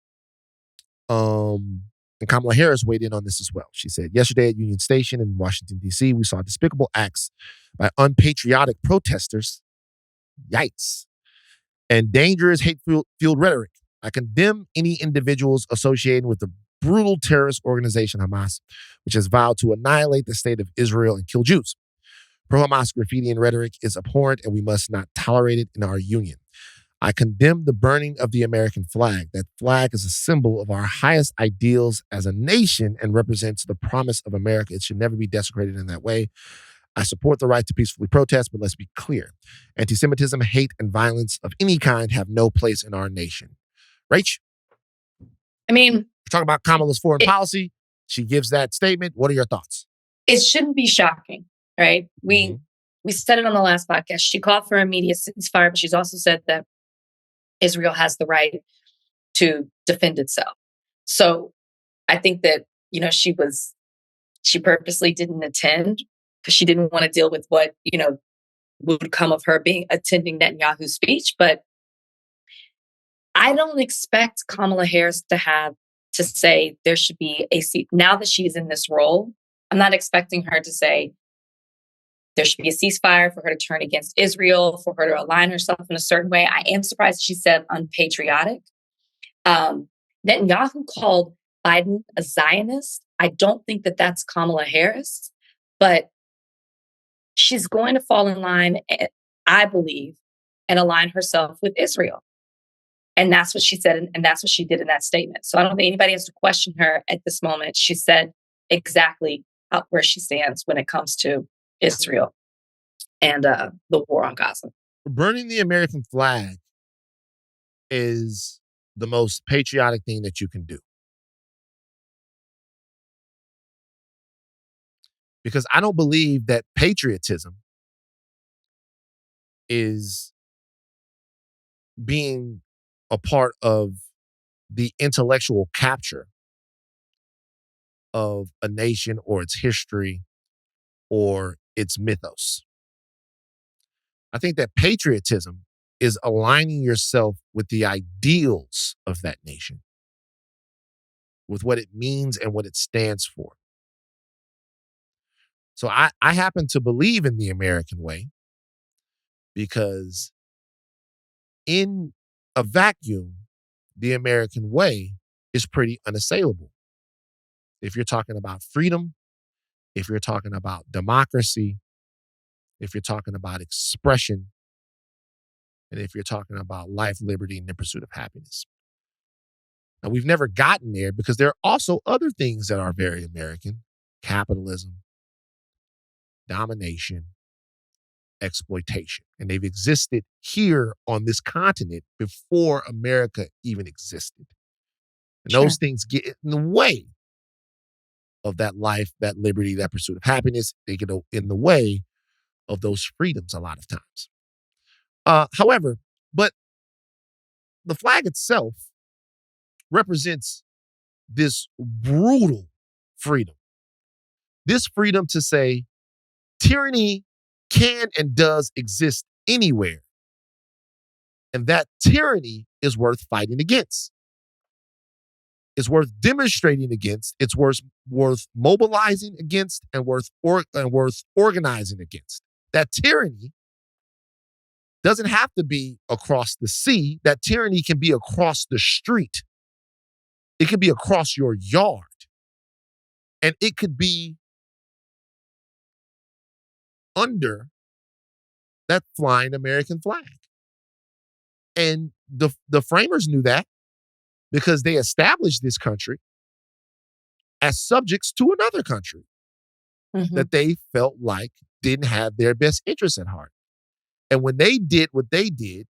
And Kamala Harris weighed in on this as well. She said, yesterday at Union Station in Washington, D.C., we saw despicable acts by unpatriotic protesters, yikes, and dangerous hate-fueled rhetoric. I condemn any individuals associated with the brutal terrorist organization Hamas, which has vowed to annihilate the state of Israel and kill Jews. Pro-Hamas graffiti and rhetoric is abhorrent, and we must not tolerate it in our union. I condemn the burning of the American flag. That flag is a symbol of our highest ideals as a nation and represents the promise of America. It should never be desecrated in that way. I support the right to peacefully protest, but let's be clear. Anti-Semitism, hate, and violence of any kind have no place in our nation. Rach? I mean, we're talking about Kamala's foreign policy. She gives that statement. What are your thoughts? It shouldn't be shocking, right? We said it on the last podcast. She called for immediate ceasefire, but she's also said that Israel has the right to defend itself. So I think that, she purposely didn't attend because she didn't want to deal with what, would come of her attending Netanyahu's speech. But I don't expect Kamala Harris to say there should be now that she's in this role. I'm not expecting her to say there should be a ceasefire, for her to turn against Israel, for her to align herself in a certain way. I am surprised she said unpatriotic. Netanyahu called Biden a Zionist. I don't think that that's Kamala Harris, but she's going to fall in line, I believe, and align herself with Israel. And that's what she said, and that's what she did in that statement. So I don't think anybody has to question her at this moment. She said exactly where she stands when it comes to Israel and the war on Gaza. Burning the American flag is the most patriotic thing that you can do. Because I don't believe that patriotism is being a part of the intellectual capture of a nation or its history or its mythos. I think that patriotism is aligning yourself with the ideals of that nation, with what it means and what it stands for. So I happen to believe in the American way because in a vacuum, the American way is pretty unassailable. If you're talking about freedom, if you're talking about democracy, if you're talking about expression, and if you're talking about life, liberty, and the pursuit of happiness. Now, we've never gotten there because there are also other things that are very American: capitalism, domination, exploitation. And they've existed here on this continent before America even existed. And those things get in the way of that life, that liberty, that pursuit of happiness. They get in the way of those freedoms a lot of times. However, but the flag itself represents this brutal freedom. This freedom to say tyranny can and does exist anywhere. And that tyranny is worth fighting against. It's worth demonstrating against. It's worth mobilizing against and worth organizing against. That tyranny doesn't have to be across the sea. That tyranny can be across the street. It could be across your yard. And it could be under that flying American flag. And the framers knew that because they established this country as subjects to another country that they felt like didn't have their best interests at heart. And when they did what they did,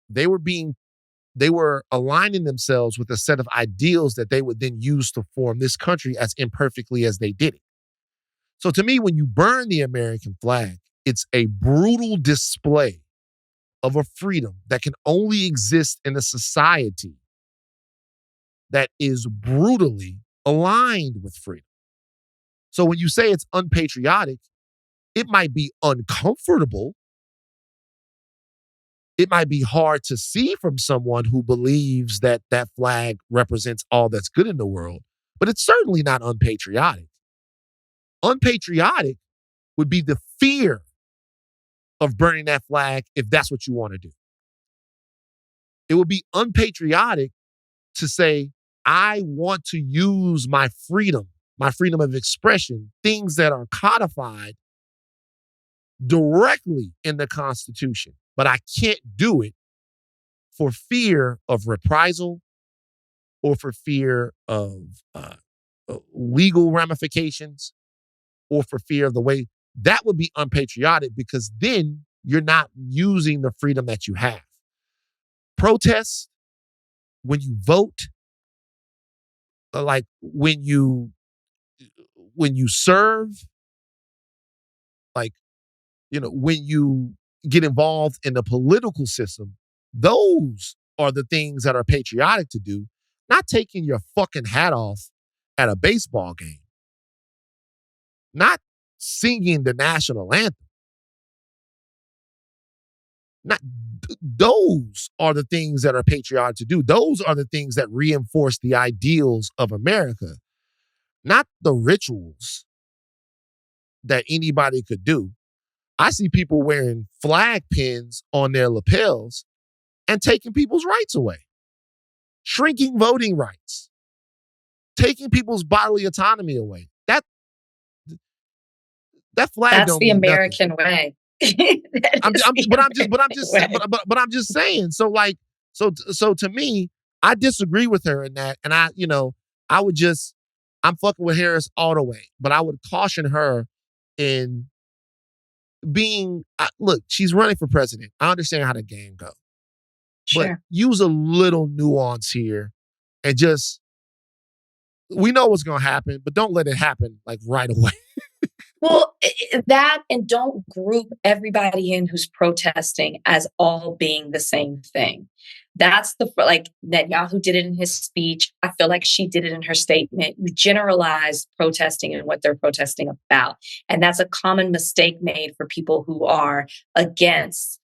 they were aligning themselves with a set of ideals that they would then use to form this country as imperfectly as they did it. So to me, when you burn the American flag, it's a brutal display of a freedom that can only exist in a society that is brutally aligned with freedom. So when you say it's unpatriotic, it might be uncomfortable. It might be hard to see from someone who believes that that flag represents all that's good in the world, but it's certainly not unpatriotic. Unpatriotic would be the fear of burning that flag if that's what you want to do. It would be unpatriotic to say, I want to use my freedom of expression, things that are codified directly in the Constitution, but I can't do it for fear of reprisal or for fear of legal ramifications or for fear of the way. That would be unpatriotic because then you're not using the freedom that you have. Protest, when you vote, like when you serve, like, when you get involved in the political system, those are the things that are patriotic to do, not taking your fucking hat off at a baseball game, not singing the national anthem. Those are the things that are patriotic to do. Those are the things that reinforce the ideals of America, not the rituals that anybody could do. I see people wearing flag pins on their lapels and taking people's rights away, shrinking voting rights, taking people's bodily autonomy away. That flag That's don't the mean American nothing. way. I'm just saying. So to me, I disagree with her in that, and I'm fucking with Harris all the way, but I would caution her in being. Look, she's running for president. I understand how the game goes, but use a little nuance here, and we know what's gonna happen, but don't let it happen like right away. Well, that, and don't group everybody in who's protesting as all being the same thing. That's like Netanyahu did it in his speech. I feel like she did it in her statement. You generalize protesting and what they're protesting about. And that's a common mistake made for people who are against,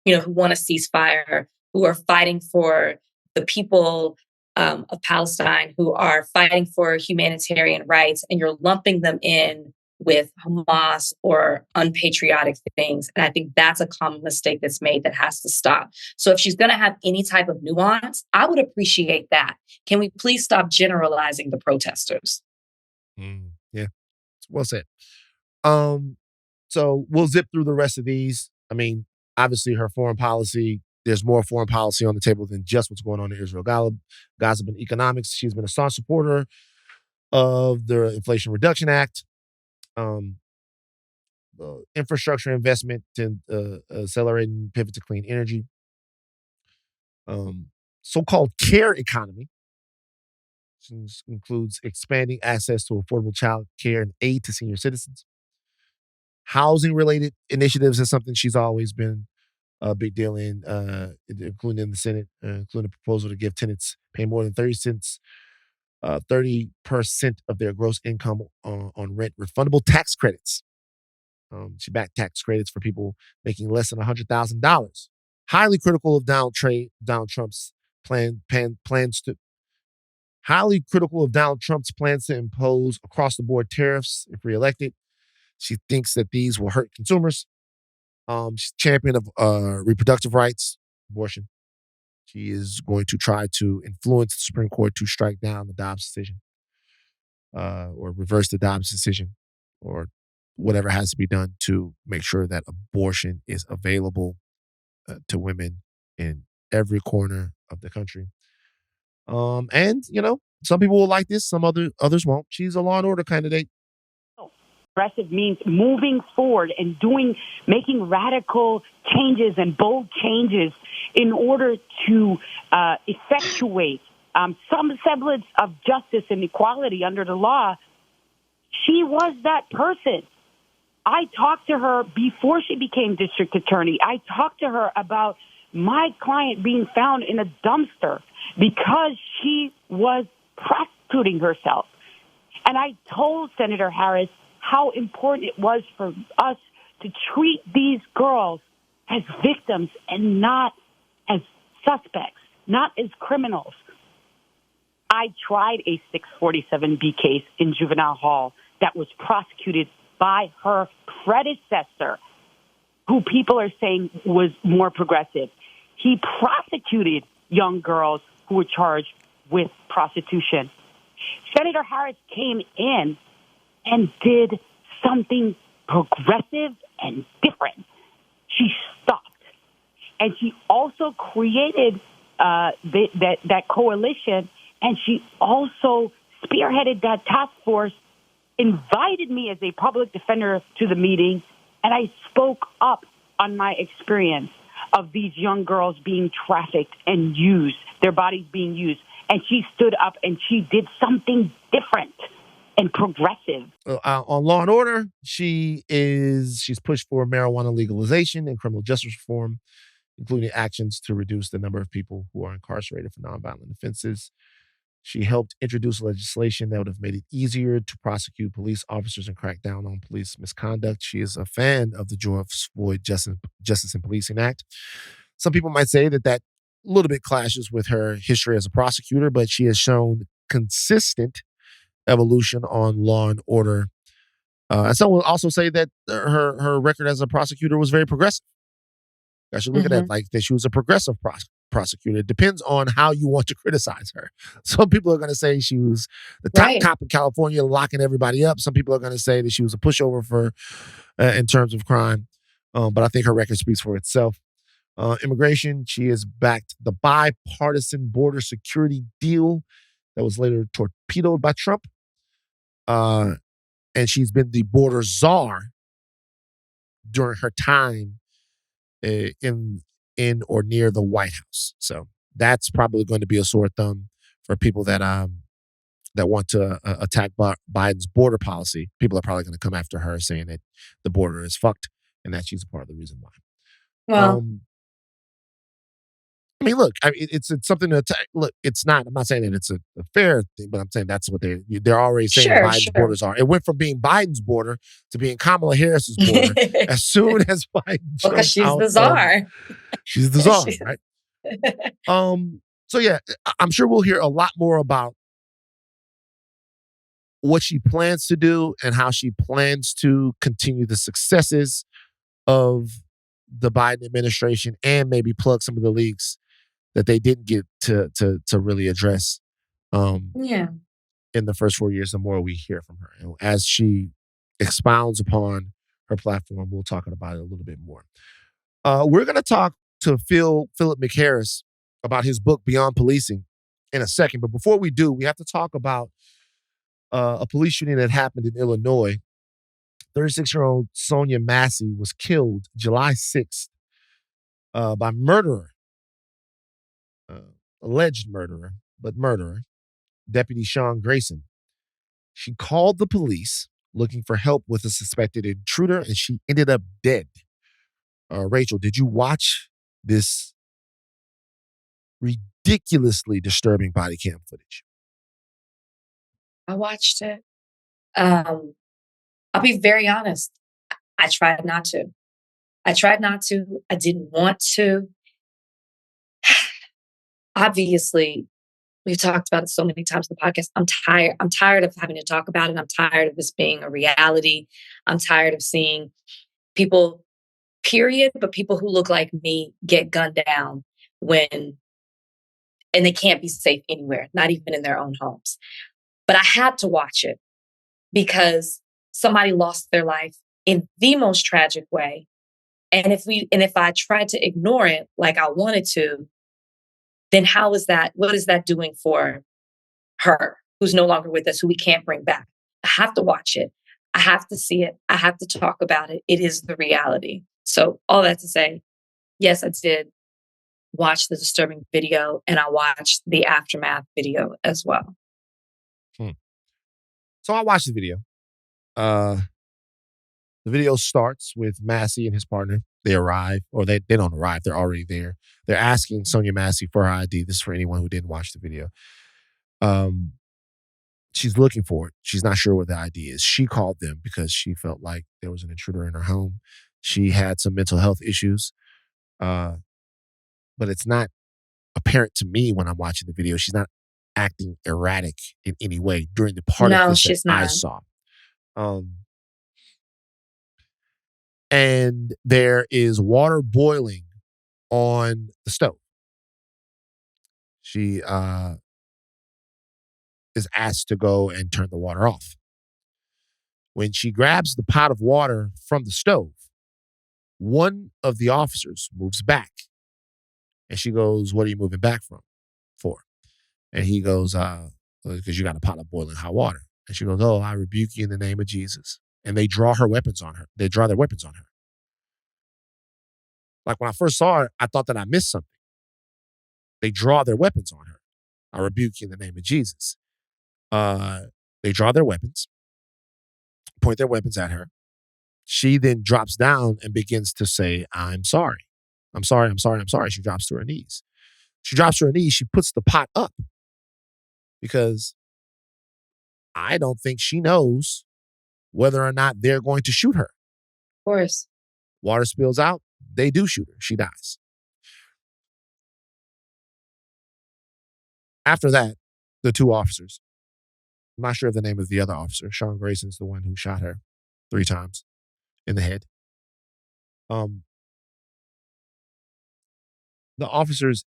who want a ceasefire, who are fighting for the people of Palestine, who are fighting for humanitarian rights, and you're lumping them in with Hamas or unpatriotic things. And I think that's a common mistake that's made that has to stop. So if she's going to have any type of nuance, I would appreciate that. Can we please stop generalizing the protesters? Yeah, well said. So we'll zip through the rest of these. I mean, obviously her foreign policy, there's more foreign policy on the table than just what's going on in Israel. Gossip and economics. She's been a staunch supporter of the Inflation Reduction Act. Infrastructure investment to accelerate and pivot to clean energy. So-called care economy. This includes expanding access to affordable child care and aid to senior citizens. Housing-related initiatives is something she's always been a big deal in, including in the Senate, including a proposal to give tenants pay more than 30% of their gross income on rent refundable tax credits. She backed tax credits for people making less than $100,000. Highly critical of Donald Trump's plans to impose across-the-board tariffs if reelected. She thinks that these will hurt consumers. She's a champion of reproductive rights, abortion. She is going to try to influence the Supreme Court to strike down the Dobbs decision, or reverse the Dobbs decision, or whatever has to be done to make sure that abortion is available to women in every corner of the country. And, some people will like this, some others won't. She's a law and order candidate. Progressive means moving forward and making radical changes and bold changes in order to effectuate some semblance of justice and equality under the law. She was that person. I talked to her before she became district attorney. I talked to her about my client being found in a dumpster because she was prostituting herself. And I told Senator Harris how important it was for us to treat these girls as victims and not as suspects, not as criminals. I tried a 647B case in juvenile hall that was prosecuted by her predecessor, who people are saying was more progressive. He prosecuted young girls who were charged with prostitution. Senator Harris came in and did something progressive and different. She stopped. And she also created that coalition, and she also spearheaded that task force, invited me as a public defender to the meeting, and I spoke up on my experience of these young girls being trafficked and used, their bodies being used. And she stood up and she did something different and progressive. On Law and Order, she's pushed for marijuana legalization and criminal justice reform, including actions to reduce the number of people who are incarcerated for nonviolent offenses. She helped introduce legislation that would have made it easier to prosecute police officers and crack down on police misconduct. She is a fan of the George Floyd Justice and Policing Act. Some people might say that a little bit clashes with her history as a prosecutor, but she has shown consistent evolution on Law and Order. And some will also say that her record as a prosecutor was very progressive. I should look at that like that she was a progressive prosecutor. It depends on how you want to criticize her. Some people are going to say she was the top cop in California locking everybody up. Some people are going to say that she was a pushover for in terms of crime. But I think her record speaks for itself. Immigration, she has backed the bipartisan border security deal that was later torpedoed by Trump. And she's been the border czar during her time in or near the White House. So that's probably going to be a sore thumb for people that that want to attack Biden's border policy. People are probably going to come after her saying that the border is fucked and that she's a part of the reason why. Well, I mean, look, it's something to attack. Look, it's not. I'm not saying that it's a fair thing, but I'm saying that's what they're already saying. Biden's borders are. It went from being Biden's border to being Kamala Harris's border as soon as Biden jumped because she's out the czar. She's the czar, right? So yeah, I'm sure we'll hear a lot more about what she plans to do and how she plans to continue the successes of the Biden administration and maybe plug some of the leaks that they didn't get to really address in the first 4 years. The more we hear from her. And as she expounds upon her platform, we'll talk about it a little bit more. We're going to talk to Philip McHarris about his book, Beyond Policing, in a second. But before we do, we have to talk about a police shooting that happened in Illinois. 36-year-old Sonya Massey was killed July 6th by murderer, alleged murderer, but murderer, Deputy Sean Grayson. She called the police looking for help with a suspected intruder, and she ended up dead. Rachel, did you watch this ridiculously disturbing body cam footage? I watched it. I'll be very honest. I tried not to. I didn't want to. Obviously, we've talked about it so many times in the podcast. I'm tired. I'm tired of having to talk about it. I'm tired of this being a reality. I'm tired of seeing people, period, but people who look like me get gunned down and they can't be safe anywhere, not even in their own homes. But I had to watch it because somebody lost their life in the most tragic way. And if I tried to ignore it like I wanted to, then what is that doing for her, who's no longer with us, who we can't bring back? I have to watch it. I have to see it. I have to talk about it. It is the reality. So all that to say, yes, I did watch the disturbing video, and I watched the aftermath video as well. So I watched the video. The video starts with Massey and his partner. They arrive, or they don't arrive. They're already there. They're asking Sonya Massey for her ID. This is for anyone who didn't watch the video. She's looking for it. She's not sure what the ID is. She called them because she felt like there was an intruder in her home. She had some mental health issues. But it's not apparent to me when I'm watching the video. She's not acting erratic in any way during the part of this that I saw. And there is water boiling on the stove. She is asked to go and turn the water off. When she grabs the pot of water from the stove, one of the officers moves back. And she goes, "What are you moving back for?" And he goes, "Because you got a pot of boiling hot water." And she goes, "Oh, I rebuke you in the name of Jesus." And they draw their weapons on her. Like when I first saw her, I thought that I missed something. They draw their weapons on her. "I rebuke you in the name of Jesus." They draw their weapons, point their weapons at her. She then drops down and begins to say, "I'm sorry. I'm sorry. I'm sorry. I'm sorry." She drops to her knees. She puts the pot up because I don't think she knows whether or not they're going to shoot her. Of course. Water spills out. They do shoot her. She dies. After that, the two officers, I'm not sure of the name of the other officer. Sean Grayson's the one who shot her 3 times in the head. The officers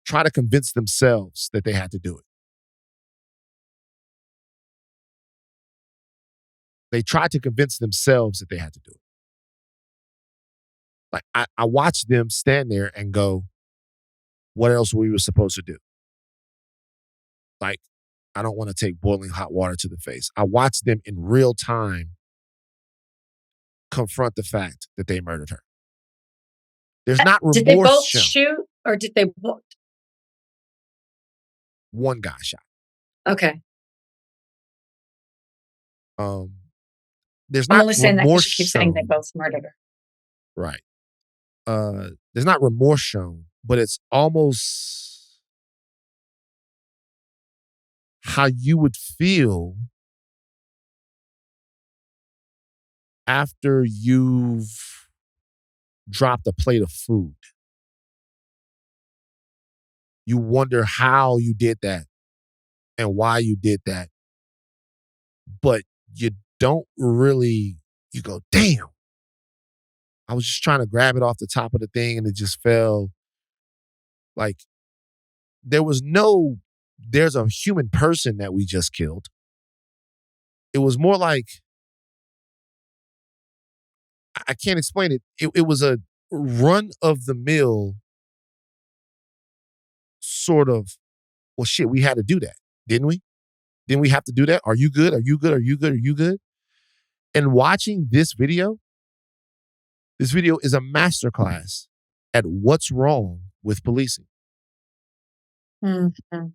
try to convince themselves that they had to do it. They tried to convince themselves that they had to do it. Like, I watched them stand there and go, what else were we supposed to do? Like, I don't want to take boiling hot water to the face. I watched them in real time confront the fact that they murdered her. There's not remorse. Did they both shoot, or did they both? One guy shot. Okay. There's I'm not only saying that because remorse you keep saying they shown. both murdered her. Right. There's not remorse shown, but it's almost how you would feel after you've dropped a plate of food. You wonder how you did that and why you did that. But you don't really, you go, damn. I was just trying to grab it off the top of the thing and it just fell. Like, there's a human person that we just killed. It was more like, I can't explain it. It was a run of the mill sort of, well, shit, we had to do that, didn't we? Didn't we have to do that? Are you good? Are you good? Are you good? Are you good? And watching this video is a masterclass at what's wrong with policing, Mm-hmm.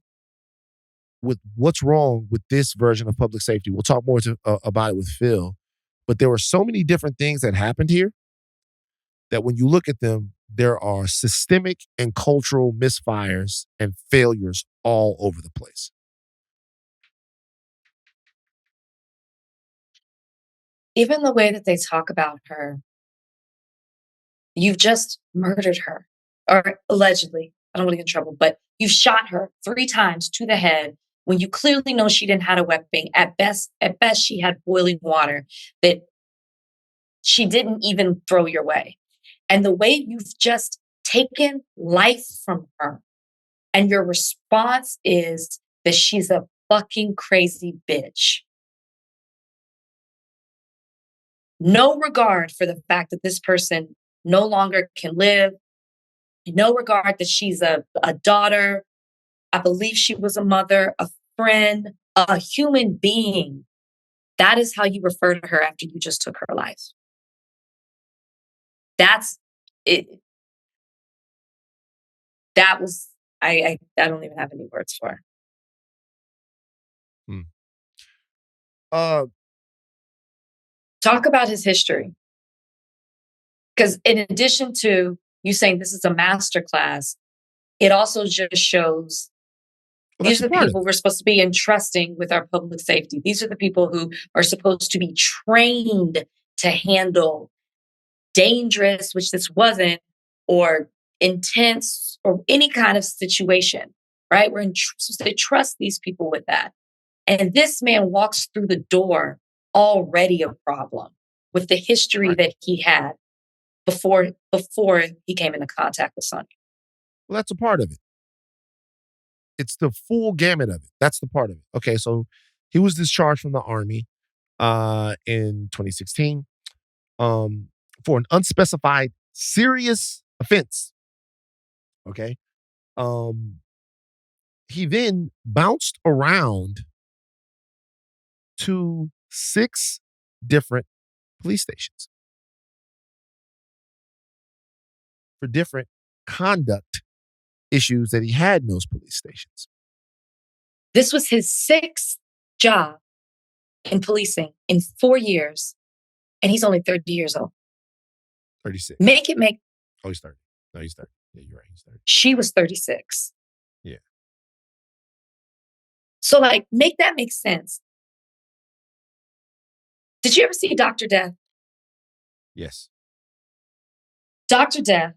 with what's wrong with this version of public safety. We'll talk more about it with Phil, but there were so many different things that happened here that when you look at them, there are systemic and cultural misfires and failures all over the place. Even the way that they talk about her, you've just murdered her, or allegedly. I don't want to get in trouble, but you shot her 3 times to the head when you clearly know she didn't have a weapon. At best, she had boiling water that she didn't even throw your way. And the way you've just taken life from her, and your response is that she's a fucking crazy bitch. No regard for the fact that this person no longer can live. No regard that she's a daughter. I believe she was a mother, a friend, a human being. That is how you refer to her after you just took her life. That's it. That was, I don't even have any words for. Uh, Talk about his history. Because in addition to you saying this is a masterclass, it also just shows these are the people we're supposed to be entrusting with our public safety. These are the people who are supposed to be trained to handle dangerous, which this wasn't, or intense, or any kind of situation, right? We're supposed to trust these people with that. And this man walks through the door already a problem with the history that he had before he came into contact with Sonya. Well, that's a part of it. It's the full gamut of it. That's the part of it. Okay, so he was discharged from the Army in 2016 for an unspecified serious offense. Okay. He then bounced around to 6 different police stations for different conduct issues that he had in those police stations. This was his 6th job in policing in 4 years, and he's only 30 years old. 36. Oh, he's 30. No, he's 30. Yeah, you're right. He's 30. She was 36. Yeah. So, make that make sense. Did you ever see Dr. Death? Yes. Dr. Death,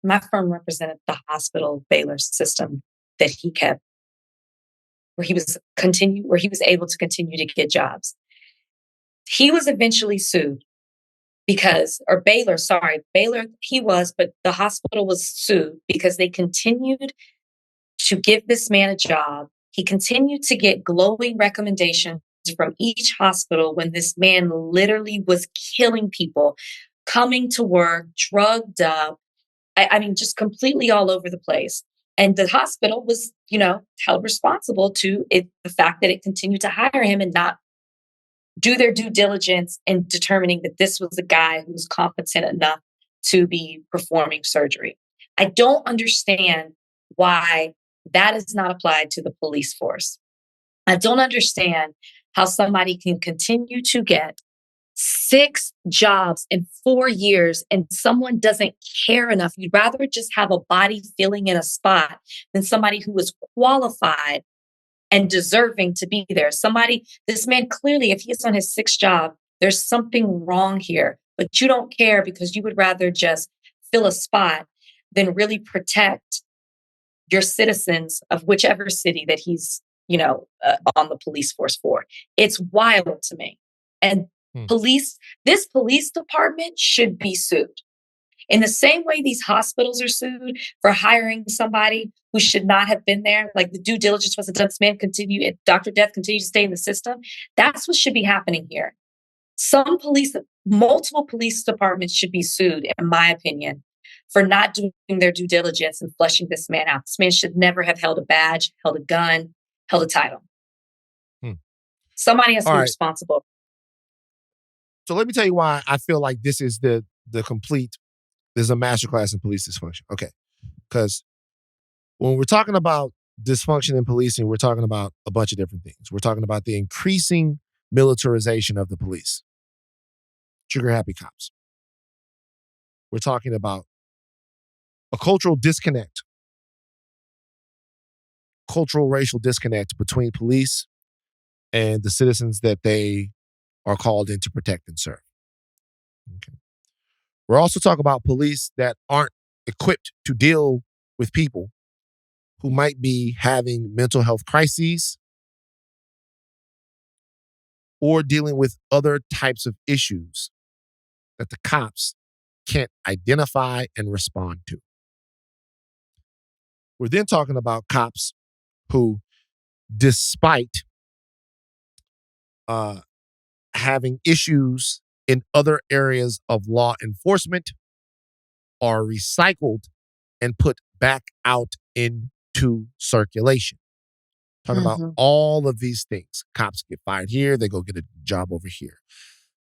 my firm represented the hospital Baylor system that he kept, where he was able to continue to get jobs. He was eventually sued Baylor, but the hospital was sued because they continued to give this man a job. He continued to get glowing recommendations from each hospital when this man literally was killing people, coming to work, drugged up. I mean, just completely all over the place. And the hospital was, held responsible to the fact that it continued to hire him and not do their due diligence in determining that this was a guy who was competent enough to be performing surgery. I don't understand why that is not applied to the police force. I don't understand how somebody can continue to get 6 jobs in 4 years and someone doesn't care enough. You'd rather just have a body filling in a spot than somebody who is qualified and deserving to be there. This man clearly, if he's on his 6th job, there's something wrong here, but you don't care because you would rather just fill a spot than really protect your citizens of whichever city that he's, on the police force for. It's wild to me. And this police department should be sued. In the same way these hospitals are sued for hiring somebody who should not have been there, like the due diligence wasn't done, this man Dr. Death continued to stay in the system. That's what should be happening here. Multiple police departments should be sued, in my opinion, for not doing their due diligence and fleshing this man out. This man should never have held a badge, held a gun, held a title. Somebody has to be responsible. So let me tell you why I feel like this is the complete, this is a masterclass in police dysfunction. Okay. Because when we're talking about dysfunction in policing, we're talking about a bunch of different things. We're talking about the increasing militarization of the police. Trigger happy cops. We're talking about a cultural racial disconnect between police and the citizens that they are called in to protect and serve. Okay. We're also talking about police that aren't equipped to deal with people who might be having mental health crises or dealing with other types of issues that the cops can't identify and respond to. We're then talking about cops who, despite having issues in other areas of law enforcement, are recycled and put back out into circulation. Talking about all of these things. Cops get fired here, they go get a job over here.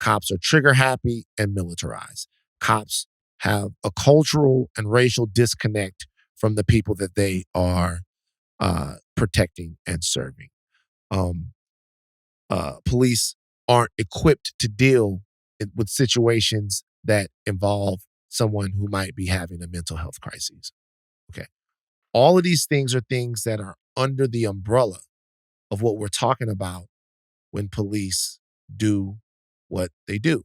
Cops are trigger happy and militarized. Cops have a cultural and racial disconnect from the people that they are protecting and serving. Police aren't equipped to deal with situations that involve someone who might be having a mental health crisis. Okay. All of these things are things that are under the umbrella of what we're talking about when police do what they do,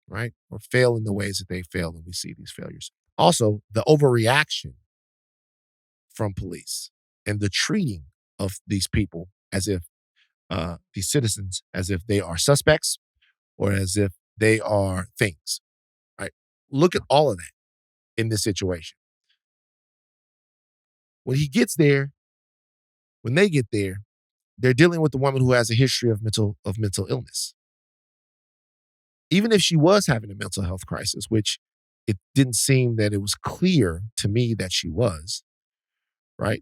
right? Or fail in the ways that they fail, and we see these failures. Also, the overreaction from police and the treating of these people as if these citizens, as if they are suspects or as if they are things, right? Look at all of that in this situation. When they get there, they're dealing with a woman who has a history of mental illness. Even if she was having a mental health crisis, which it didn't seem that it was clear to me that she was, right?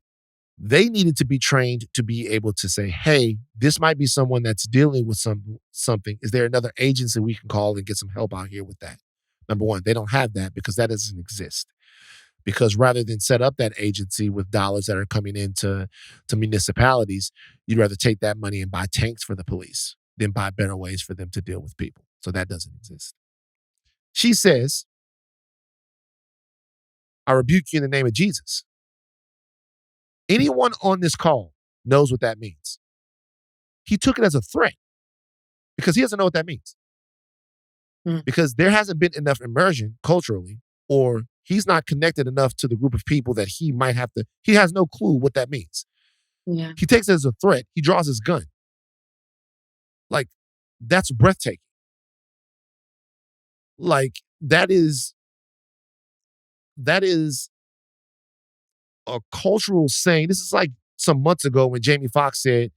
They needed to be trained to be able to say, hey, this might be someone that's dealing with something. Is there another agency we can call and get some help out here with that? Number one, they don't have that because that doesn't exist. Because rather than set up that agency with dollars that are coming into municipalities, you'd rather take that money and buy tanks for the police than buy better ways for them to deal with people. So that doesn't exist. She says, I rebuke you in the name of Jesus. Anyone on this call knows what that means. He took it as a threat because he doesn't know what that means. Because there hasn't been enough immersion culturally, or he's not connected enough to the group of people that he might have to, he has no clue what that means. Yeah. He takes it as a threat. He draws his gun. Like, that's breathtaking. Like, that is a cultural saying. This is like some months ago when Jamie Foxx said,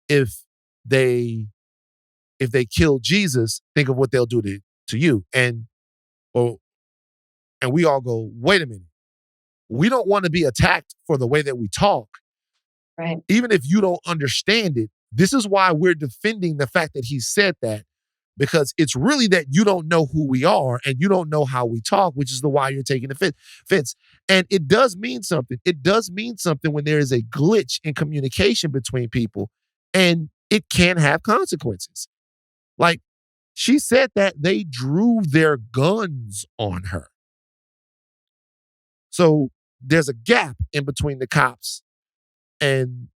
if they kill Jesus, think of what they'll do to you. And we all go, wait a minute. We don't want to be attacked for the way that we talk. Right. Even if you don't understand it, this is why we're defending the fact that he said that, because it's really that you don't know who we are and you don't know how we talk, which is the why you're taking offense. And it does mean something. It does mean something when there is a glitch in communication between people And it can have consequences. Like, she said that they drew their guns on her. So there's a gap in between the cops and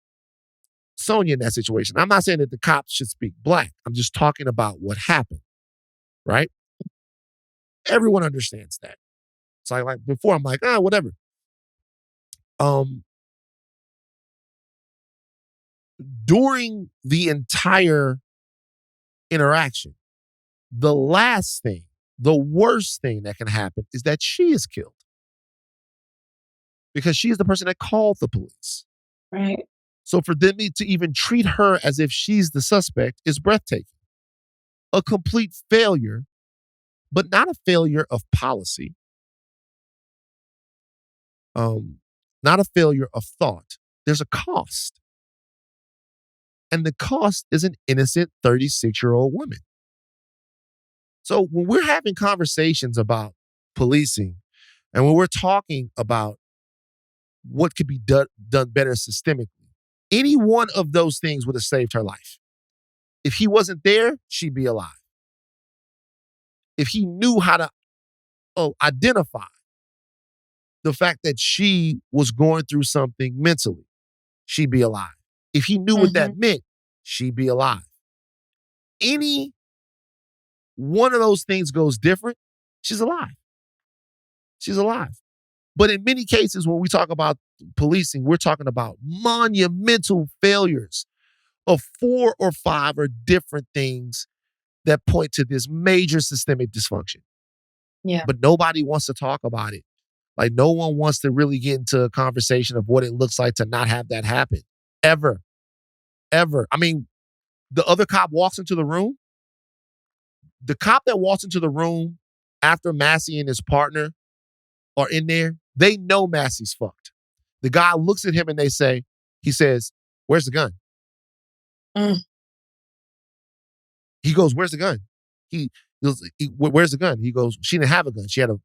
Sonya in that situation. I'm not saying that the cops should speak black. I'm just talking about what happened, right? Everyone understands that. So like before, I'm like, whatever. During the entire interaction, the last thing, the worst thing that can happen is that she is killed. Because she is the person that called the police. Right. So for them to even treat her as if she's the suspect is breathtaking. A complete failure, but not a failure of policy. Not a failure of thought. There's a cost. And the cost is an innocent 36-year-old woman. So when we're having conversations about policing and when we're talking about what could be done better systemically, any one of those things would have saved her life. If he wasn't there, she'd be alive. If he knew how to identify the fact that she was going through something mentally, she'd be alive. If he knew what that meant, she'd be alive. Any one of those things goes different, she's alive. She's alive. But in many cases, when we talk about policing, we're talking about monumental failures of 4 or 5 or different things that point to this major systemic dysfunction. Yeah. But nobody wants to talk about it. Like, no one wants to really get into a conversation of what it looks like to not have that happen. Ever. Ever. I mean, the other cop walks into the room. The cop that walks into the room after Massey and his partner are in there, they know Massey's fucked. The guy looks at him and he says, "Where's the gun?" He goes, "Where's the gun?" He goes, "Where's the gun?" He goes, "She didn't have a gun. She had a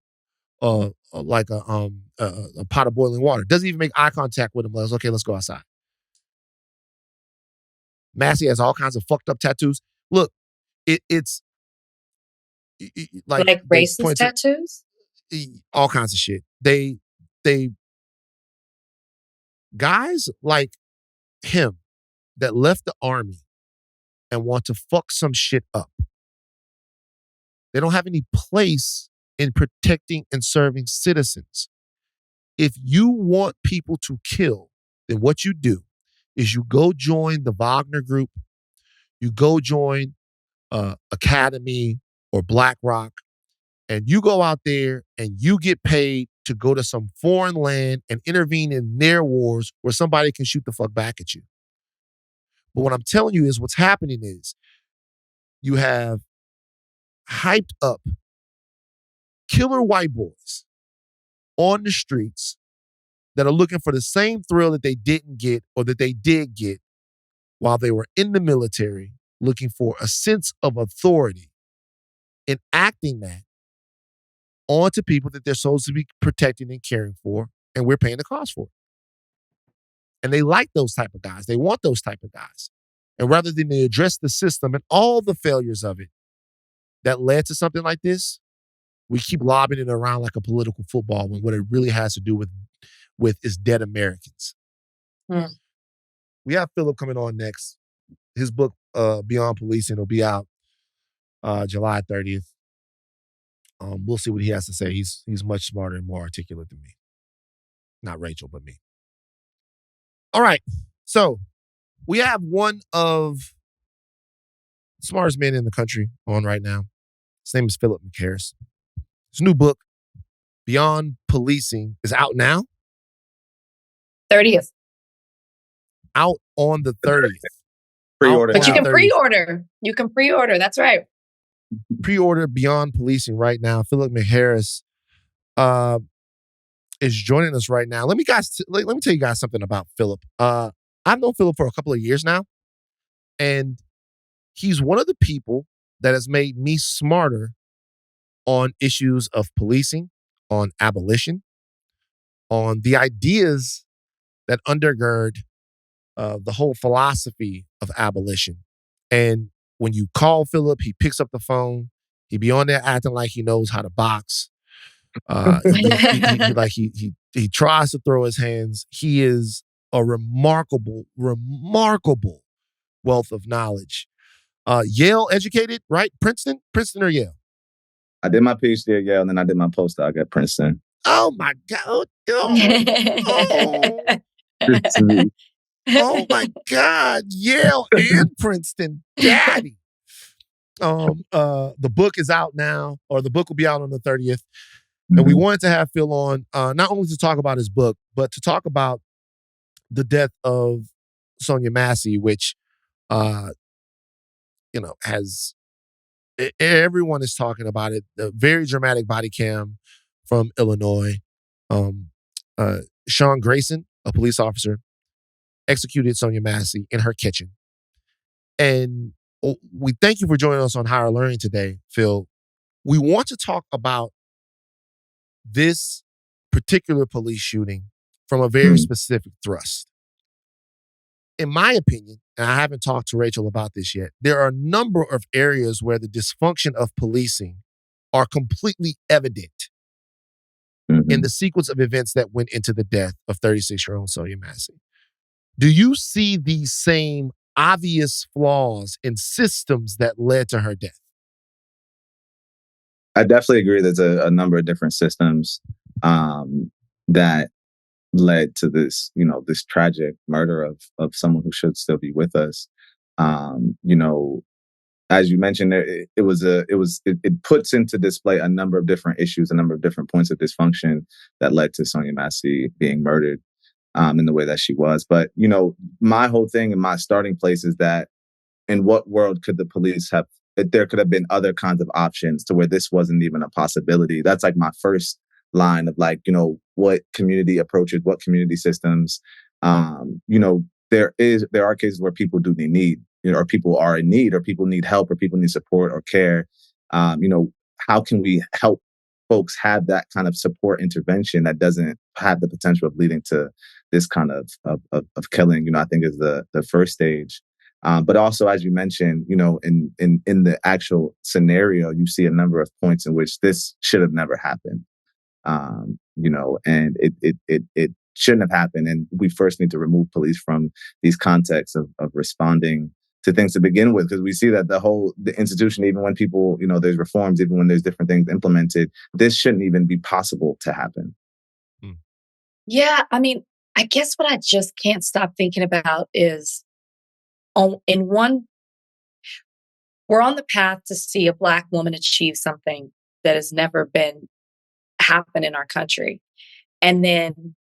pot of boiling water." Doesn't even make eye contact with him. Goes, "Okay, let's go outside." Massey has all kinds of fucked up tattoos. Look, it's like racist tattoos? All kinds of shit. They guys like him that left the army and want to fuck some shit up. They don't have any place in protecting and serving citizens. If you want people to kill, then what you do is you go join the Wagner Group, you go join Academy or BlackRock, and you go out there and you get paid to go to some foreign land and intervene in their wars where somebody can shoot the fuck back at you. But what I'm telling you is what's happening is you have hyped up killer white boys on the streets that are looking for the same thrill that they didn't get or that they did get while they were in the military, looking for a sense of authority, enacting that onto people that they're supposed to be protecting and caring for, and we're paying the cost for it. And they like those type of guys. They want those type of guys. And rather than they address the system and all the failures of it that led to something like this, we keep lobbing it around like a political football when what it really has to do with is dead Americans. We have Philip coming on next. His book, Beyond Policing, will be out July 30th. We'll see what he has to say. He's much smarter and more articulate than me. Not Rachel, but me. All right. So we have one of the smartest men in the country on right now. His name is Philip McHarris. His new book, Beyond Policing, is out now. 30th. Out on the 30th. Pre-order. But you can pre-order. You can pre-order. That's right. Pre-order Beyond Policing right now. Philip McHarris is joining us right now. Let me tell you guys something about Philip. I've known Philip for a couple of years now, and he's one of the people that has made me smarter on issues of policing, on abolition, on the ideas that undergird the whole philosophy of abolition. And when you call Philip, he picks up the phone. He be on there acting like he knows how to box. He tries to throw his hands. He is a remarkable wealth of knowledge. Yale educated, right? Princeton or Yale? I did my PhD at Yale, and then I did my postdoc at Princeton. Oh my God! Oh my God! Yale and Princeton, daddy. The book is out now, or the book will be out on the 30th. And we wanted to have Phil on, not only to talk about his book, but to talk about the death of Sonya Massey, which, has everyone is talking about it. The very dramatic body cam from Illinois. Sean Grayson, a police officer, executed Sonya Massey in her kitchen. And we thank you for joining us on Higher Learning today, Phil. We want to talk about this particular police shooting from a very specific thrust. In my opinion, and I haven't talked to Rachel about this yet, there are a number of areas where the dysfunction of policing are completely evident in the sequence of events that went into the death of 36-year-old Sonya Massey. Do you see these same obvious flaws in systems that led to her death? I definitely agree there's a number of different systems that led to this, this tragic murder of someone who should still be with us. As you mentioned, it puts into display a number of different issues, a number of different points of dysfunction that led to Sonya Massey being murdered in the way that she was. But, my whole thing and my starting place is that in what world could the police have, there could have been other kinds of options to where this wasn't even a possibility. That's like my first line of what community approaches, what community systems. There are cases where people do need, or people are in need, or people need help, or people need support or care. How can we help folks have that kind of support intervention that doesn't have the potential of leading to this kind of killing? I think is the first stage. But also, as you mentioned, in the actual scenario, you see a number of points in which this should have never happened. And it shouldn't have happened. And we first need to remove police from these contexts of responding to things to begin with, because we see that the institution, even when people, there's reforms, even when there's different things implemented, this shouldn't even be possible to happen. Yeah, I mean, I guess what I just can't stop thinking about is we're on the path to see a Black woman achieve something that has never been happen in our country. And then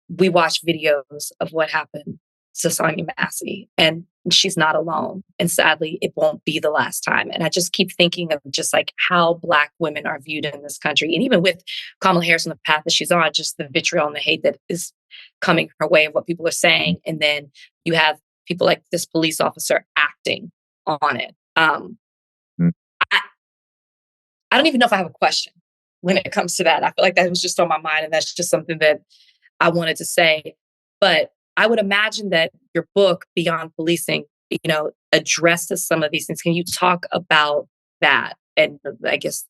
we watch videos of what happened to Sonya Massey, and she's not alone. And sadly, it won't be the last time. And I just keep thinking of just like how Black women are viewed in this country. And even with Kamala Harris on the path that she's on, just the vitriol and the hate that is coming her way of what people are saying. And then you have people like this police officer acting on it. I don't even know if I have a question when it comes to that. I feel like that was just on my mind, and that's just something that I wanted to say. But I would imagine that your book, Beyond Policing, addresses some of these things. Can you talk about that? And I guess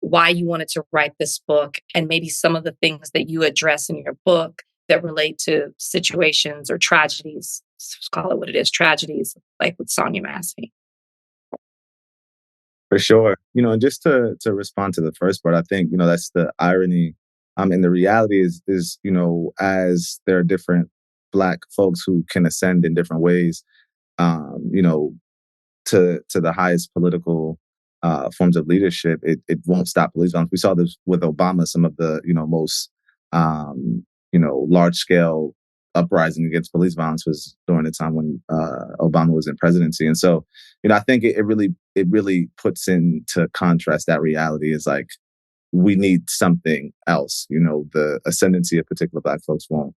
why you wanted to write this book, and maybe some of the things that you address in your book that relate to situations or tragedies, let's call it what it is, tragedies, like with Sonya Massey. For sure. And just to respond to the first part, I think, that's the irony. And the reality is, as there are different Black folks who can ascend in different ways, to the highest political forms of leadership, it won't stop police violence. We saw this with Obama, some of the, most, large scale uprising against police violence was during the time when Obama was in presidency. And so, I think it really puts into contrast that reality is like, we need something else. The ascendancy of particular Black folks won't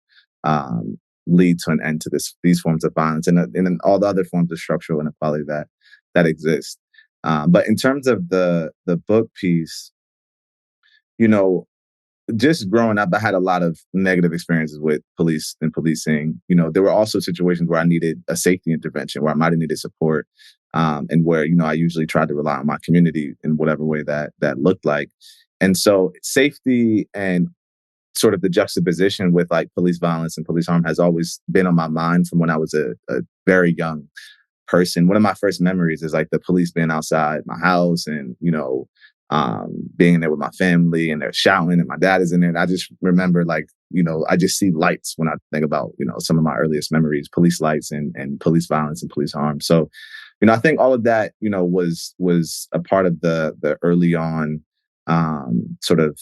lead to an end to these forms of violence and then all the other forms of structural inequality that exist. But in terms of the book piece, just growing up, I had a lot of negative experiences with police and policing. There were also situations where I needed a safety intervention, where I might have needed support, and where, I usually tried to rely on my community in whatever way that looked like. And so safety and sort of the juxtaposition with like police violence and police harm has always been on my mind from when I was a very young person. One of my first memories is like the police being outside my house and, being there with my family and they're shouting and my dad is in there. And I just remember like, I just see lights when I think about, some of my earliest memories, police lights and police violence and police harm. So, I think all of that, was a part of the early on sort of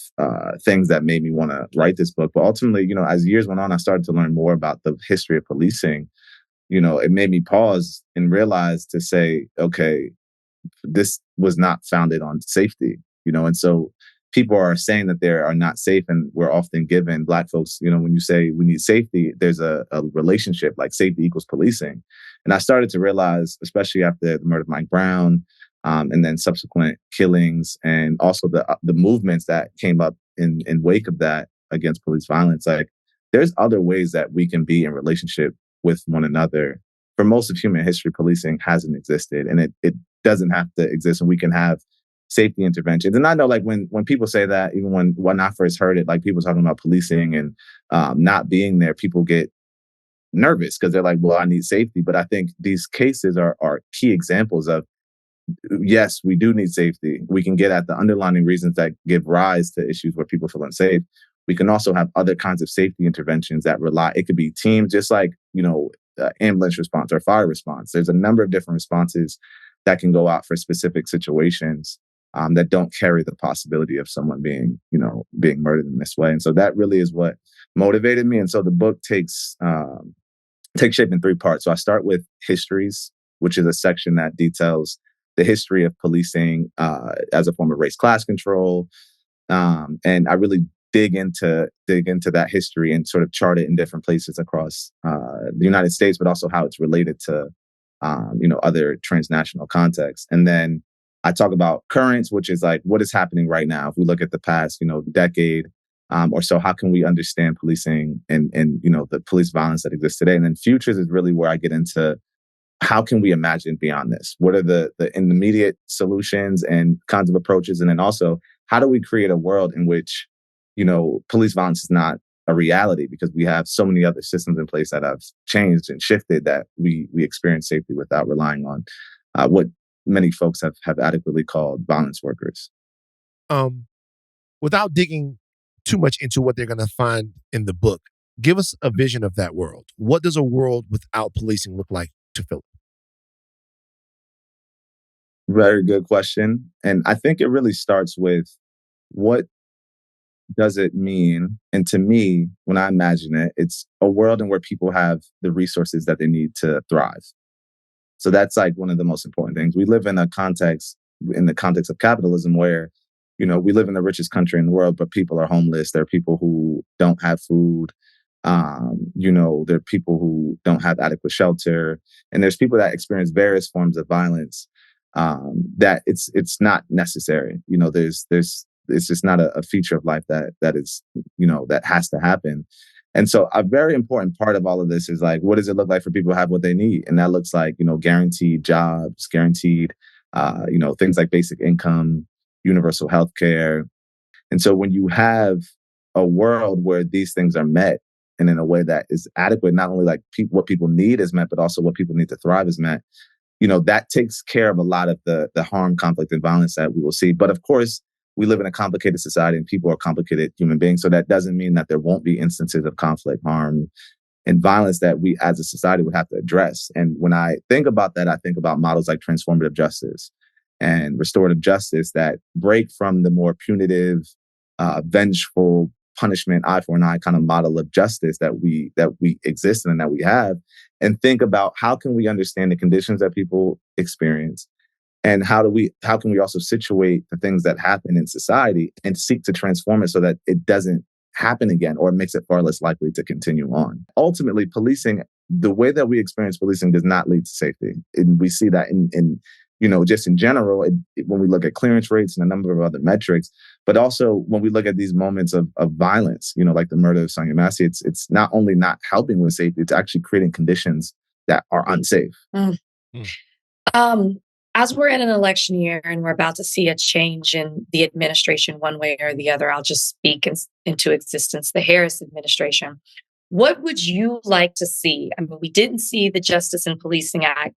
things that made me want to write this book. But ultimately, as years went on, I started to learn more about the history of policing. It made me pause and realize to say, okay, this was not founded on safety, and so people are saying that they are not safe. And we're often given, Black folks, when you say we need safety, there's a relationship like safety equals policing. And I started to realize, especially after the murder of Mike Brown, and then subsequent killings, and also the movements that came up in wake of that against police violence, like there's other ways that we can be in relationship with one another. For most of human history, policing hasn't existed, and it doesn't have to exist, and we can have safety interventions. And I know like when people say that, even when I first heard it, like people talking about policing and not being there, people get nervous because they're like, well, I need safety. But I think these cases are key examples of, yes, we do need safety. We can get at the underlying reasons that give rise to issues where people feel unsafe. We can also have other kinds of safety interventions that it could be teams, just like, ambulance response or fire response. There's a number of different responses that can go out for specific situations that don't carry the possibility of someone being murdered in this way. And so that really is what motivated me. And so the book takes shape in three parts. So I start with histories, which is a section that details the history of policing as a form of race class control. And I really dig into that history and sort of chart it in different places across the United States, but also how it's related to other transnational contexts. And then I talk about currents, which is like what is happening right now. If we look at the past, decade or so, how can we understand policing and the police violence that exists today? And then futures is really where I get into how can we imagine beyond this? What are the immediate solutions and kinds of approaches? And then also, how do we create a world in which police violence is not a reality, because we have so many other systems in place that have changed and shifted that we experience safety without relying on what many folks have adequately called violence workers. Without digging too much into what they're going to find in the book, give us a vision of that world. What does a world without policing look like to Philip? Very good question. And I think it really starts with what does it mean? And to me, when I imagine it, it's a world in where people have the resources that they need to thrive. So that's like one of the most important things. We live in the context of capitalism where, we live in the richest country in the world, but people are homeless. There are people who don't have food. There are people who don't have adequate shelter. And there's people that experience various forms of violence that it's not necessary. It's just not a feature of life that is, that has to happen. And so a very important part of all of this is like, what does it look like for people to have what they need? And that looks like, guaranteed jobs, guaranteed, things like basic income, universal health care. And so when you have a world where these things are met and in a way that is adequate, not only like what people need is met, but also what people need to thrive is met, that takes care of a lot of the harm, conflict, and violence that we will see. But of course, we live in a complicated society and people are complicated human beings. So that doesn't mean that there won't be instances of conflict, harm, and violence that we as a society would have to address. And when I think about that, I think about models like transformative justice and restorative justice that break from the more punitive, vengeful punishment, eye for an eye kind of model of justice that we exist in and that we have, and think about how can we understand the conditions that people experience. And how can we also situate the things that happen in society and seek to transform it so that it doesn't happen again or makes it far less likely to continue on? Ultimately, policing, the way that we experience policing does not lead to safety. And we see that in just in general, when we look at clearance rates and a number of other metrics, but also when we look at these moments of violence, like the murder of Sonya Massey, it's not only not helping with safety, it's actually creating conditions that are unsafe. Mm. As we're in an election year and we're about to see a change in the administration one way or the other, I'll just speak into existence, the Harris administration. What would you like to see? I mean, we didn't see the Justice and Policing Act,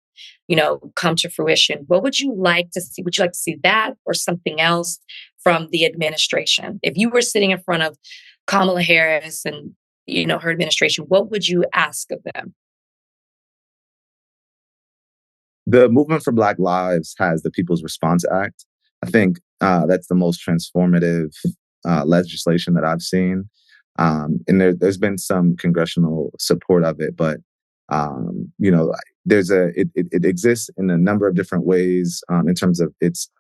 come to fruition. What would you like to see? Would you like to see that or something else from the administration? If you were sitting in front of Kamala Harris and, her administration, what would you ask of them? The Movement for Black Lives has the People's Response Act. I think that's the most transformative legislation that I've seen. And there's been some congressional support of it, but it exists in a number of different ways in terms of its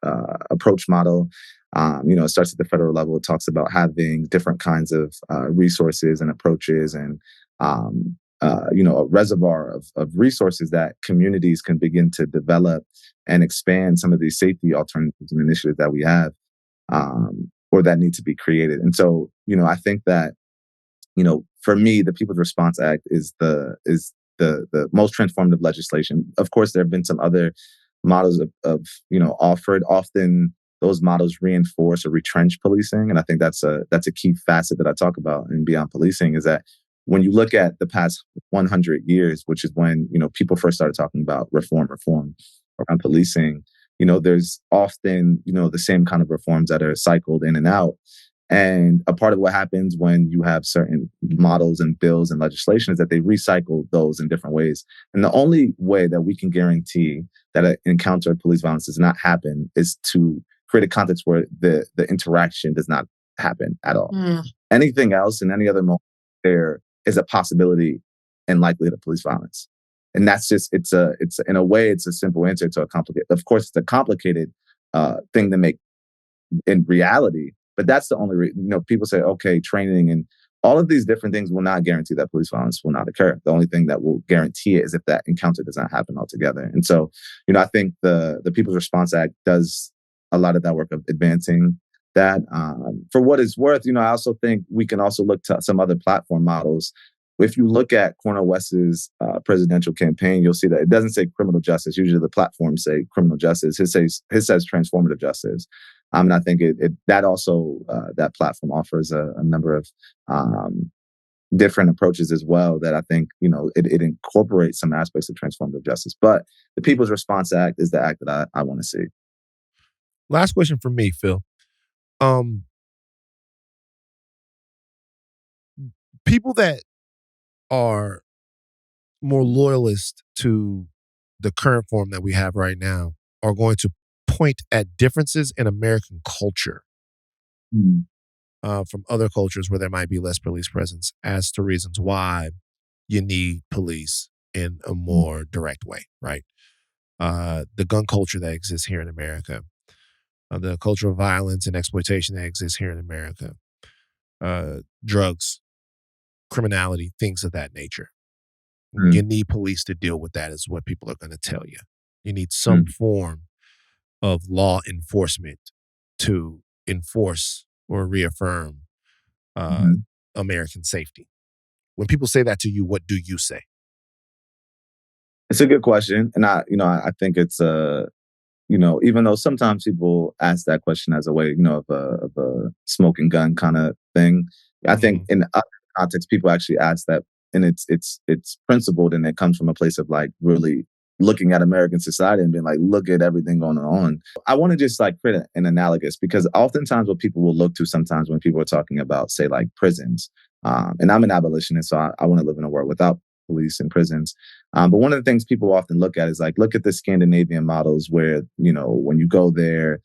approach model. It starts at the federal level. It talks about having different kinds of resources and approaches and a reservoir of resources that communities can begin to develop and expand some of these safety alternatives and initiatives that we have or that need to be created. And so, I think that, for me, the People's Response Act is the most transformative legislation. Of course, there have been some other models of offered. Often those models reinforce or retrench policing. And I think that's a key facet that I talk about in Beyond Policing is that when you look at the past 100 years, which is when, people first started talking about reform around policing, there's often, the same kind of reforms that are cycled in and out. And a part of what happens when you have certain models and bills and legislation is that they recycle those in different ways. And the only way that we can guarantee that an encounter of police violence does not happen is to create a context where the interaction does not happen at all. Anything else in any other moment, there is a possibility and likelihood of police violence. And that's just, it's in a way, it's a simple answer to a complicated, of course, it's a complicated thing to make in reality. But that's the only people say, okay, training and all of these different things will not guarantee that police violence will not occur. The only thing that will guarantee it is if that encounter does not happen altogether. And so, I think the People's Response Act does a lot of that work of advancing that. For what it's worth, I also think we can also look to some other platform models. If you look at Cornel West's presidential campaign, you'll see that it doesn't say criminal justice. Usually the platforms say criminal justice. His says transformative justice. And I think that also that platform offers a number of different approaches as well that I think, it incorporates some aspects of transformative justice. But the People's Response Act is the act that I want to see. Last question for me, Phil. People that are more loyalist to the current form that we have right now are going to point at differences in American culture from other cultures where there might be less police presence as to reasons why you need police in a more direct way, right? The gun culture that exists here in America, the culture of violence and exploitation that exists here in America, drugs, criminality, things of that nature. You need police to deal with that is what people are going to tell you. You need some form of law enforcement to enforce or reaffirm American safety. When people say that to you, what do you say? It's a good question. And I think it's even though sometimes people ask that question as a way, of a smoking gun kind of thing. I think in other contexts, people actually ask that, and it's principled, and it comes from a place of like really looking at American society and being like, look at everything going on. I want to just like create an analogous, because oftentimes what people will look to sometimes when people are talking about, say, like prisons, and I'm an abolitionist, so I want to live in a world without police and prisons. But one of the things people often look at is like, look at the Scandinavian models where, when you go there,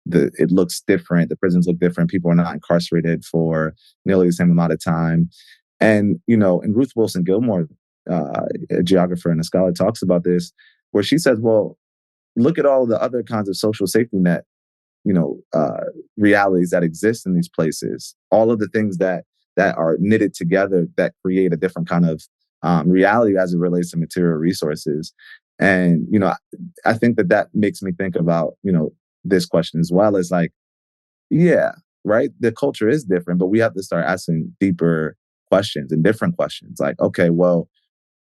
it looks different. The prisons look different. People are not incarcerated for nearly the same amount of time. And, and Ruth Wilson Gilmore, a geographer and a scholar, talks about this, where she says, well, look at all the other kinds of social safety net, realities that exist in these places. All of the things that are knitted together that create a different kind of reality as it relates to material resources. And, I think that makes me think about, this question as well as like, yeah, right. The culture is different, but we have to start asking deeper questions and different questions. Like, okay, well,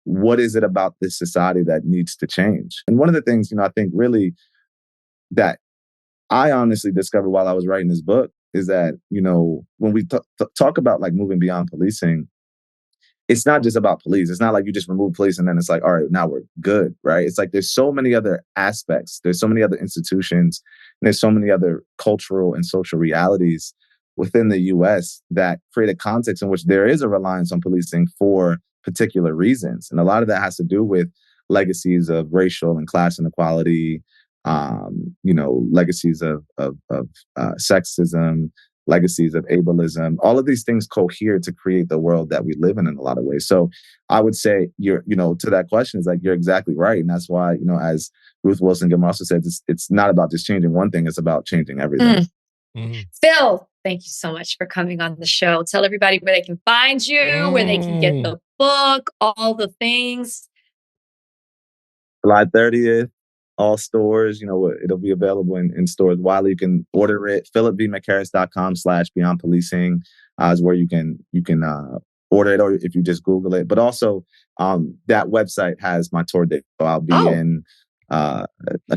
what is it about this society that needs to change? And one of the things, I think really that I honestly discovered while I was writing this book is that, when we talk about like moving beyond policing, it's not just about police. It's not like you just remove police and then it's like, all right, now we're good, right? It's like there's so many other aspects. There's so many other institutions, and there's so many other cultural and social realities within the US that create a context in which there is a reliance on policing for particular reasons. And a lot of that has to do with legacies of racial and class inequality, legacies of sexism, legacies of ableism. All of these things cohere to create the world that we live in a lot of ways. So I would say to that question is like, you're exactly right. And that's why, as Ruth Wilson Gilmore also said, it's not about just changing one thing, it's about changing everything. Phil, thank you so much for coming on the show. Tell everybody where they can find you, where they can get the book, all the things. July 30th, all stores, it'll be available in stores widely. You can order it. philipmchharris.com/beyond policing is where you can order it, or if you just Google it. But also, that website has my tour date. So I'll be in a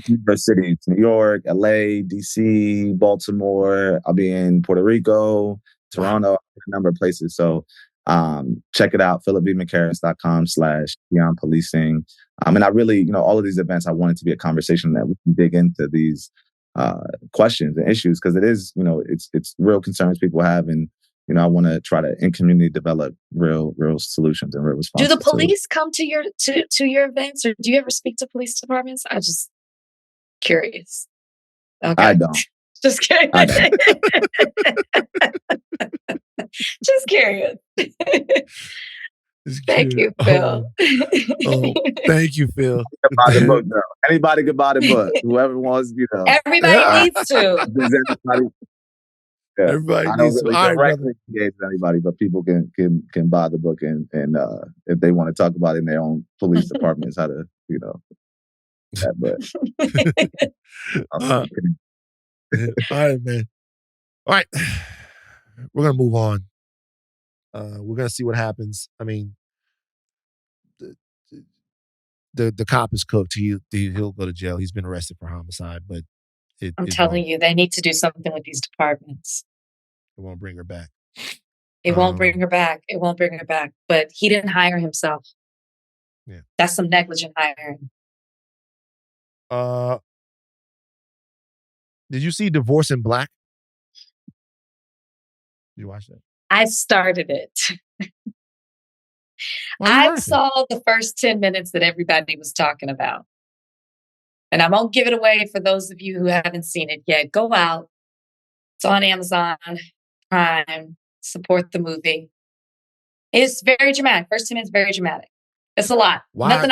few cities: New York, LA, DC, Baltimore. I'll be in Puerto Rico, Toronto, a number of places. So check it out, philipmchharris.com/beyond policing. And I really, all of these events, I want it to be a conversation that we can dig into these questions and issues, because it is, it's real concerns people have. And, I want to try to, in community, develop real solutions and real responses. Do the police come to your events, or do you ever speak to police departments? I'm just curious. Okay. I don't. Just kidding. Just curious. Thank you, Phil. Thank you, Phil. Buy the book, though. Anybody can buy the book. Whoever wants, Everybody needs to. Everybody I don't needs really to. All right, directly engage with anybody, but people can buy the book and if they want to talk about it in their own police departments, how to that. But all right, man. All right, we're gonna move on. We're gonna see what happens. I mean, the cop is cooked. He'll go to jail. He's been arrested for homicide, but I'm telling you, they need to do something with these departments. It won't bring her back. It won't bring her back. It won't bring her back. But he didn't hire himself. Yeah, that's some negligent hiring. Did you see Divorce in Black? Did you watch that? I started it. I saw the first 10 minutes that everybody was talking about. And I won't give it away for those of you who haven't seen it yet. Go out. It's on Amazon Prime. Support the movie. It's very dramatic. First 10 minutes, very dramatic. It's a lot. Why? Nothing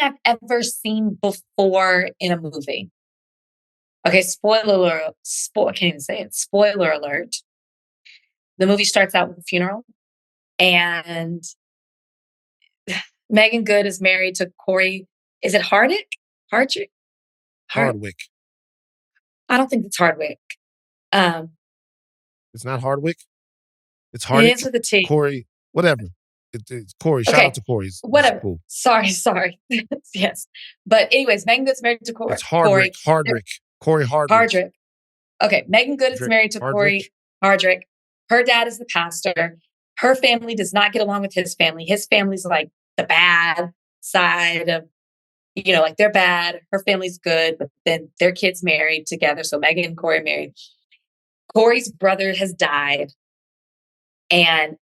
I've ever seen before in a movie. Okay, spoiler alert. I can't even say it. Spoiler alert. The movie starts out with a funeral, and Megan Good is married to Corey. Is it Hardwick? Hardwick? I don't think it's Hardwick. It's not Hardwick. It's Hardwick. It is with a T. Corey, whatever. It's Corey. Shout out to Corey. Whatever. Cool. Sorry. Yes. But anyways, Megan Good's married to Corey. It's Hardwick. Corey Hardwick. Okay. Megan Good is married to Corey Hardwick. Her dad is the pastor. Her family does not get along with his family. His family's like the bad side of, like they're bad. Her family's good, but then their kids married together. So Megan and Corey married. Corey's brother has died. And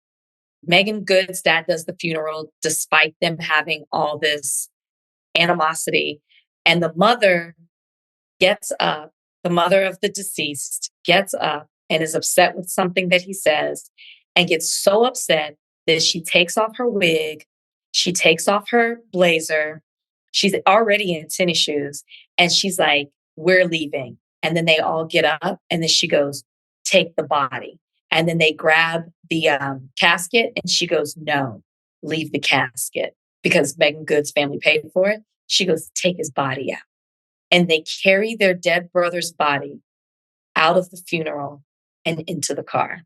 Megan Good's dad does the funeral despite them having all this animosity. And the mother gets up, the mother of the deceased gets up and is upset with something that he says and gets so upset that she takes off her wig, she takes off her blazer, she's already in tennis shoes, and she's like, "We're leaving." And then they all get up, and then she goes, "Take the body." And then they grab the casket, and she goes, "No, leave the casket." because Megan Good's family paid for it. She goes, take his body out. And they carry their dead brother's body out of the funeral and into the car.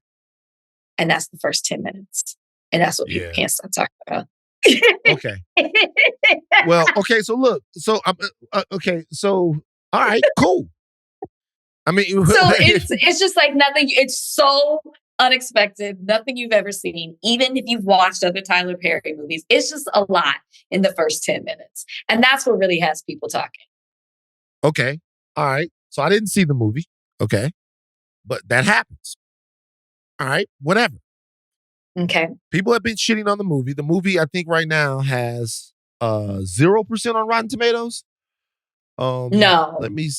And that's the first 10 minutes. And that's what people can't stop talking about. Okay. Well, okay. So look. So okay. So all right. Cool. I mean, so it's just like nothing. It's so unexpected. Nothing you've ever seen. Even if you've watched other Tyler Perry movies, it's just a lot in the first 10 minutes, and that's what really has people talking. Okay. All right. So I didn't see the movie. Okay. But that happens. All right. Whatever. Okay. People have been shitting on the movie. The movie, I think, right now has 0% on Rotten Tomatoes. No. Let me.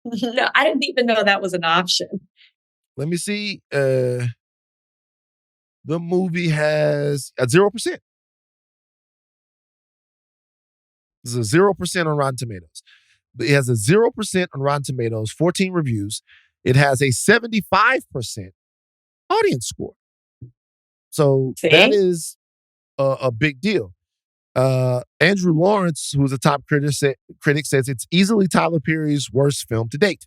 No, I didn't even know that was an option. Let me see. The movie has a 0%. It's a 0% on Rotten Tomatoes. It has a 0% on Rotten Tomatoes, 14 reviews. It has a 75% audience score. So that is a big deal. Andrew Lawrence, who is a top critic, says it's easily Tyler Perry's worst film to date.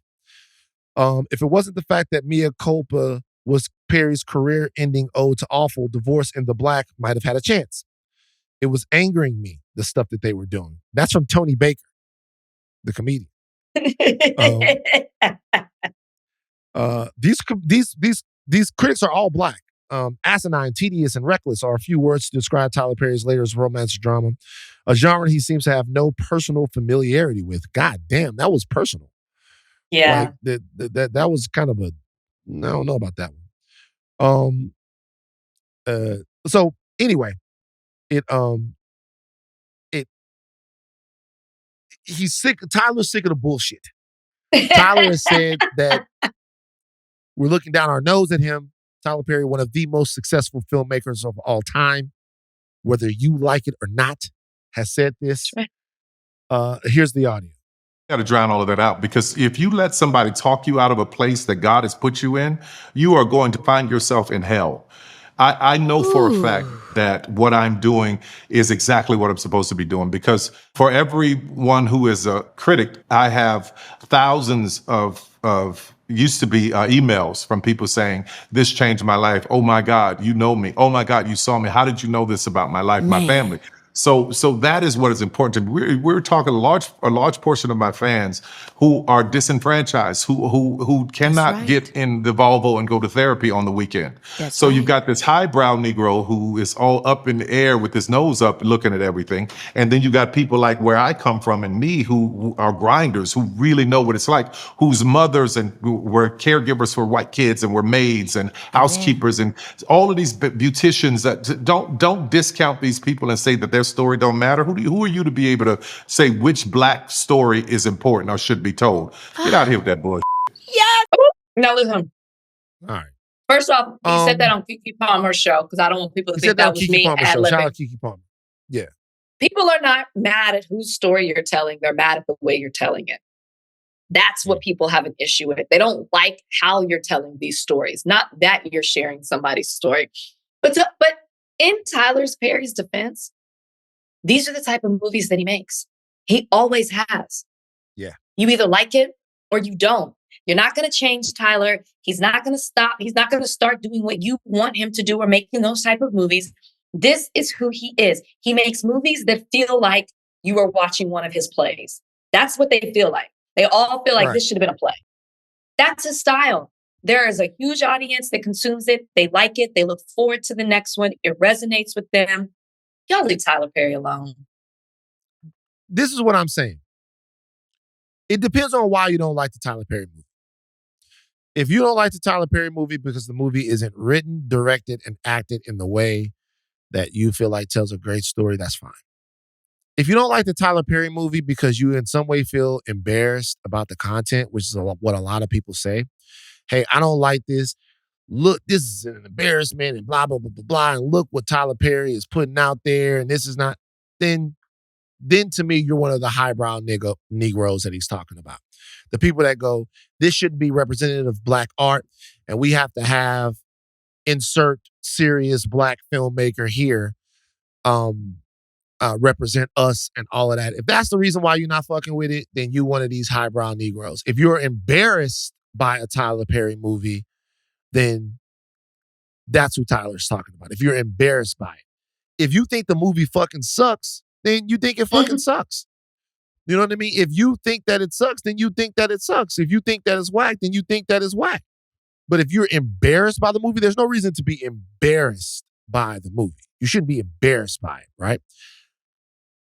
If it wasn't the fact that Mea Culpa was Perry's career-ending ode to awful, Divorce in the Black might have had a chance. It was angering me, the stuff that they were doing. That's from Tony Baker, the comedian. These critics are all Black. Asinine, tedious, and reckless are a few words to describe Tyler Perry's latest romance drama, a genre he seems to have no personal familiarity with. God damn, that was personal. Yeah. Like that was kind of I don't know about that one. So anyway, he's sick. Tyler's sick of the bullshit. Tyler has said that we're looking down our nose at him. Tyler Perry, one of the most successful filmmakers of all time, whether you like it or not, has said this. Here's the audio. You got to drown all of that out, because if you let somebody talk you out of a place that God has put you in, you are going to find yourself in hell. I know for a fact that what I'm doing is exactly what I'm supposed to be doing, because for everyone who is a critic, I have thousands of used to be emails from people saying, this changed my life. Oh my God, you know me. Oh my God, you saw me. How did you know this about my life, my family? So that is what is important to me. We're talking a large portion of my fans who are disenfranchised, who cannot get in the Volvo and go to therapy on the weekend. So you've got this highbrow Negro who is all up in the air with his nose up looking at everything. And then you got people like where I come from and me who are grinders, who really know what it's like, whose mothers and were caregivers for white kids and were maids and housekeepers and all of these beauticians. That don't discount these people and say that their story don't matter. Who are you to be able to say which Black story is important or should be told? Get out of here with that bullshit. Now listen. All right. First off, he said that on Keke Palmer's show, because I don't want people to think that was me ad-libbing. Shout out Keke Palmer. Yeah. People are not mad at whose story you're telling. They're mad at the way you're telling it. That's what people have an issue with. They don't like how you're telling these stories, not that you're sharing somebody's story. But in Tyler Perry's defense, these are the type of movies that he makes. He always has. Yeah. You either like it or you don't. You're not going to change Tyler. He's not going to stop. He's not going to start doing what you want him to do or making those type of movies. This is who he is. He makes movies that feel like you are watching one of his plays. That's what they feel like. They all feel like this should have been a play. That's his style. There is a huge audience that consumes it. They like it. They look forward to the next one. It resonates with them. Y'all leave Tyler Perry alone. This is what I'm saying. It depends on why you don't like the Tyler Perry movie. If you don't like the Tyler Perry movie because the movie isn't written, directed, and acted in the way that you feel like tells a great story, that's fine. If you don't like the Tyler Perry movie because you in some way feel embarrassed about the content, which is what a lot of people say, hey, I don't like this. Look, this is an embarrassment and blah, blah, blah, blah, blah. And look what Tyler Perry is putting out there. And this is not, then to me, you're one of the highbrow Negroes that he's talking about. The people that go, this shouldn't be representative of Black art. And we have to have insert serious black filmmaker here represent us and all of that. If that's the reason why you're not fucking with it, then you one of these highbrow Negroes. If you're embarrassed by a Tyler Perry movie, then that's who Tyler's talking about. If you're embarrassed by it. If you think the movie fucking sucks, then you think it fucking sucks. You know what I mean? If you think that it sucks, then you think that it sucks. If you think that it's whack, then you think that it's whack. But if you're embarrassed by the movie, there's no reason to be embarrassed by the movie. You shouldn't be embarrassed by it, right?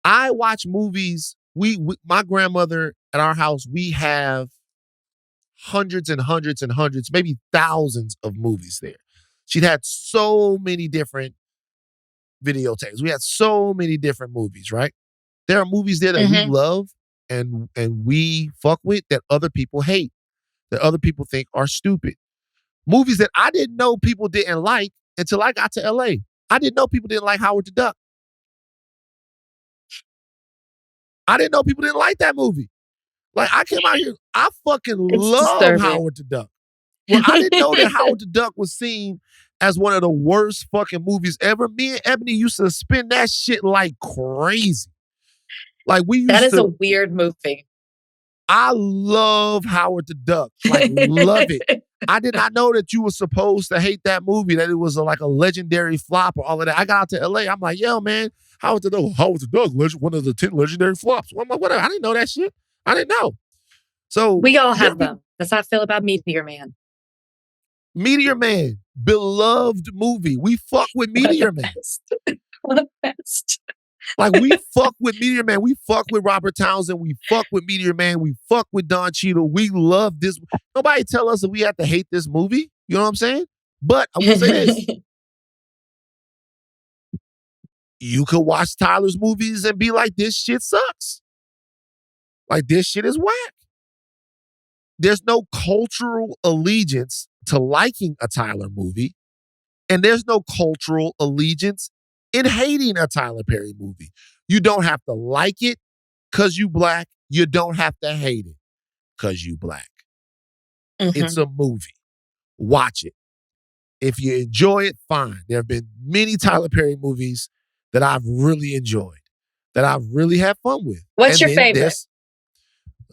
I watch movies. My grandmother at our house, we have hundreds and hundreds and hundreds, maybe thousands of movies there. She'd had so many different videotapes. We had so many different movies, right? There are movies there that we love and we fuck with that other people hate, that other people think are stupid. Movies that I didn't know people didn't like until I got to LA. I didn't know people didn't like Howard the Duck. I didn't know people didn't like that movie. Like, I came out here, I fucking love disturbing. Howard the Duck. Well, I didn't know that Howard the Duck was seen as one of the worst fucking movies ever. Me and Ebony used to spin that shit like crazy. Like, we used to. That is a weird movie. I love Howard the Duck. Like, love it. I did not know that you were supposed to hate that movie, that it was like a legendary flop or all of that. I got out to LA. I'm like, yo, man, Howard the Duck, one of the 10 legendary flops. I'm like, whatever. I didn't know that shit. I didn't know. So we all have them. That's how I feel about Meteor Man. Meteor Man, beloved movie. We fuck with Meteor Man. One of the best. Like, we fuck with Meteor Man. We fuck with Robert Townsend. We fuck with Meteor Man. We fuck with Don Cheadle. We love this. Nobody tell us that we have to hate this movie. You know what I'm saying? But I will say this. You could watch Tyler's movies and be like, this shit sucks. Like, this shit is whack. There's no cultural allegiance to liking a Tyler movie, and there's no cultural allegiance in hating a Tyler Perry movie. You don't have to like it because you black. You don't have to hate it because you black. It's a movie. Watch it. If you enjoy it, fine. There have been many Tyler Perry movies that I've really enjoyed, that I've really had fun with. What's your favorite?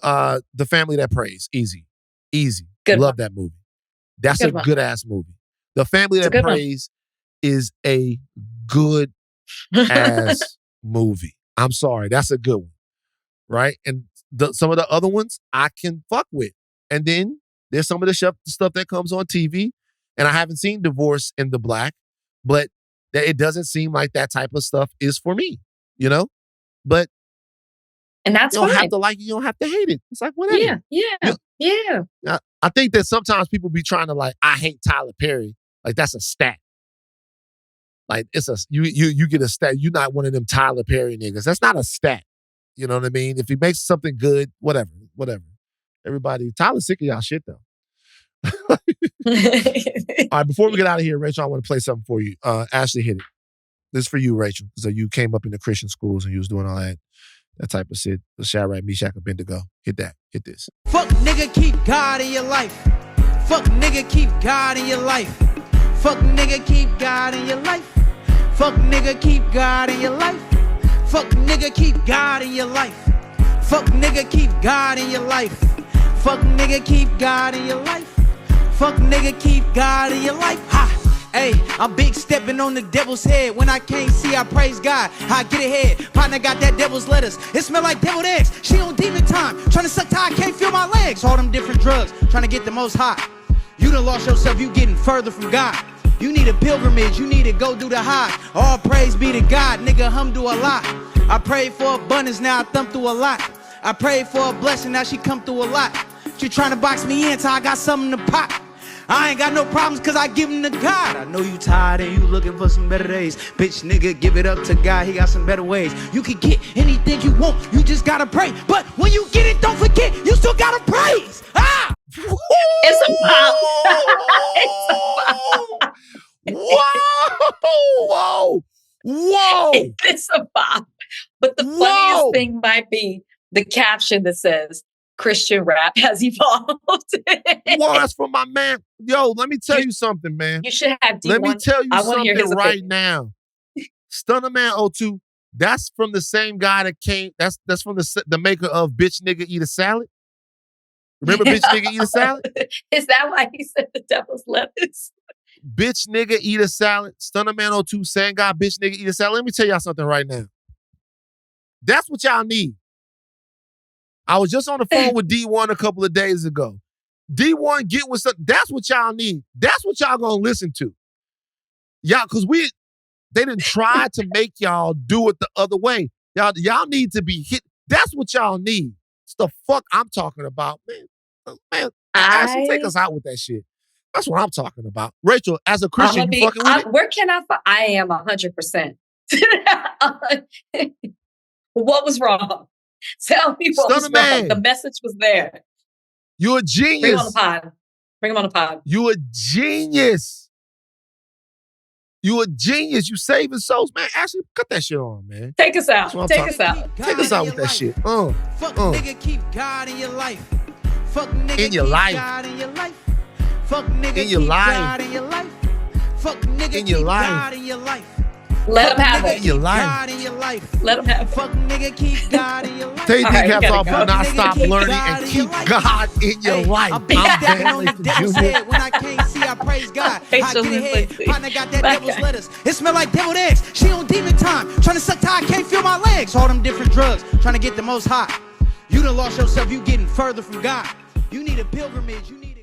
The Family That Prays. Easy. Good Love one. that movie. That's a good ass movie. The Family That Prays is a good ass movie. I'm sorry. That's a good one. Right? And some of the other ones I can fuck with. And then there's some of the stuff that comes on TV. And I haven't seen Divorce in the Black, but it doesn't seem like that type of stuff is for me, you know? But and that's you don't have to like it, you don't have to hate it. It's like, whatever. Yeah. I think that sometimes people be trying to like, I hate Tyler Perry. Like, that's a stat. Like, it's you get a stat. You're not one of them Tyler Perry niggas. That's not a stat. You know what I mean? If he makes something good, whatever. Everybody, Tyler's sick of y'all shit though. All right, before we get out of here, Rachel, I want to play something for you. Ashleigh, hit it. This is for you, Rachel. So you came up in the Christian schools and you was doing all that type of shit. The Shadrach, Meshach, Abednego. Hit that. Hit this. Fuck nigga, keep God in your life. Fuck nigga, keep God in your life. Fuck nigga, keep God in your life. Fuck nigga, keep God in your life. Fuck nigga, keep God in your life. Fuck nigga, keep God in your life. Fuck nigga, keep God in your life. Fuck nigga, keep God in your life. Ha! Hey, I'm big stepping on the devil's head. When I can't see, I praise God. I get ahead. Partner got that devil's lettuce. It smell like deviled eggs. She on demon time. Trying to suck tie, I can't feel my legs. All them different drugs. Trying to get the most high. You done lost yourself. You getting further from God. You need a pilgrimage. You need to go do the high. All praise be to God. Nigga, hum do a lot. I prayed for abundance. Now I thumb through a lot. I prayed for a blessing. Now she come through a lot. She trying to box me in till I got something to pop. I ain't got no problems cause I give them to God. I know you tired and you looking for some better days. Bitch nigga, give it up to God, he got some better ways. You can get anything you want, you just gotta pray. But when you get it, don't forget, you still gotta praise. Ah! It's a pop. Whoa! It's a pop. But the funniest thing might be the caption that says, Christian rap has evolved. Well, that's from my man. Yo, let me tell you something, man. You should have D1. Let me tell you something right opinion. now. Stunner Man 02, that's from the same guy that came, that's from the maker of Bitch Nigga Eat a Salad. Remember Bitch Nigga Eat a Salad? Is that why he said the devil's lettuce? Bitch Nigga Eat a Salad. Stunner Man 02, same guy, Bitch Nigga Eat a Salad. Let me tell y'all something right now. That's what y'all need. I was just on the phone with D1 a couple of days ago. D1 get with something. That's what y'all need. That's what y'all gonna listen to. Y'all, because they didn't try to make y'all do it the other way. Y'all need to be hit. That's what y'all need. It's the fuck I'm talking about, man. Ashleigh, take us out with that shit. That's what I'm talking about. Rachel, as a Christian, you fucking with it? Where can I am 100%. What was wrong? Tell me what was wrong. The message was there. You're a genius. Bring him on the pod. Bring him on the pod. You're a genius. You're a genius. You saving souls, man. Ashleigh, cut that shit on, man. Take us out. Take us out. Take us out with that shit. Fuck nigga, keep God in your life. Fuck nigga, in your keep life. God in your life. Fuck nigga, in your keep life. God in your life. Fuck nigga, in your keep life. God in your life. Let him have it. In your life. God in your life. Let him have it. Fuck nigga, keep God in your life. Take these caps off, but not Nigga, stop keep learning God and in keep your life. God in your life. I'm big stepping on the devil's head. When I can't see, I praise God. I get ahead. Partner got that devil's lettuce. It smell like deviled eggs. She on demon time. Trying to suck till I can't feel my legs. All them different drugs. Trying to get the most high. You done lost yourself. You getting further from God. You need a pilgrimage. You need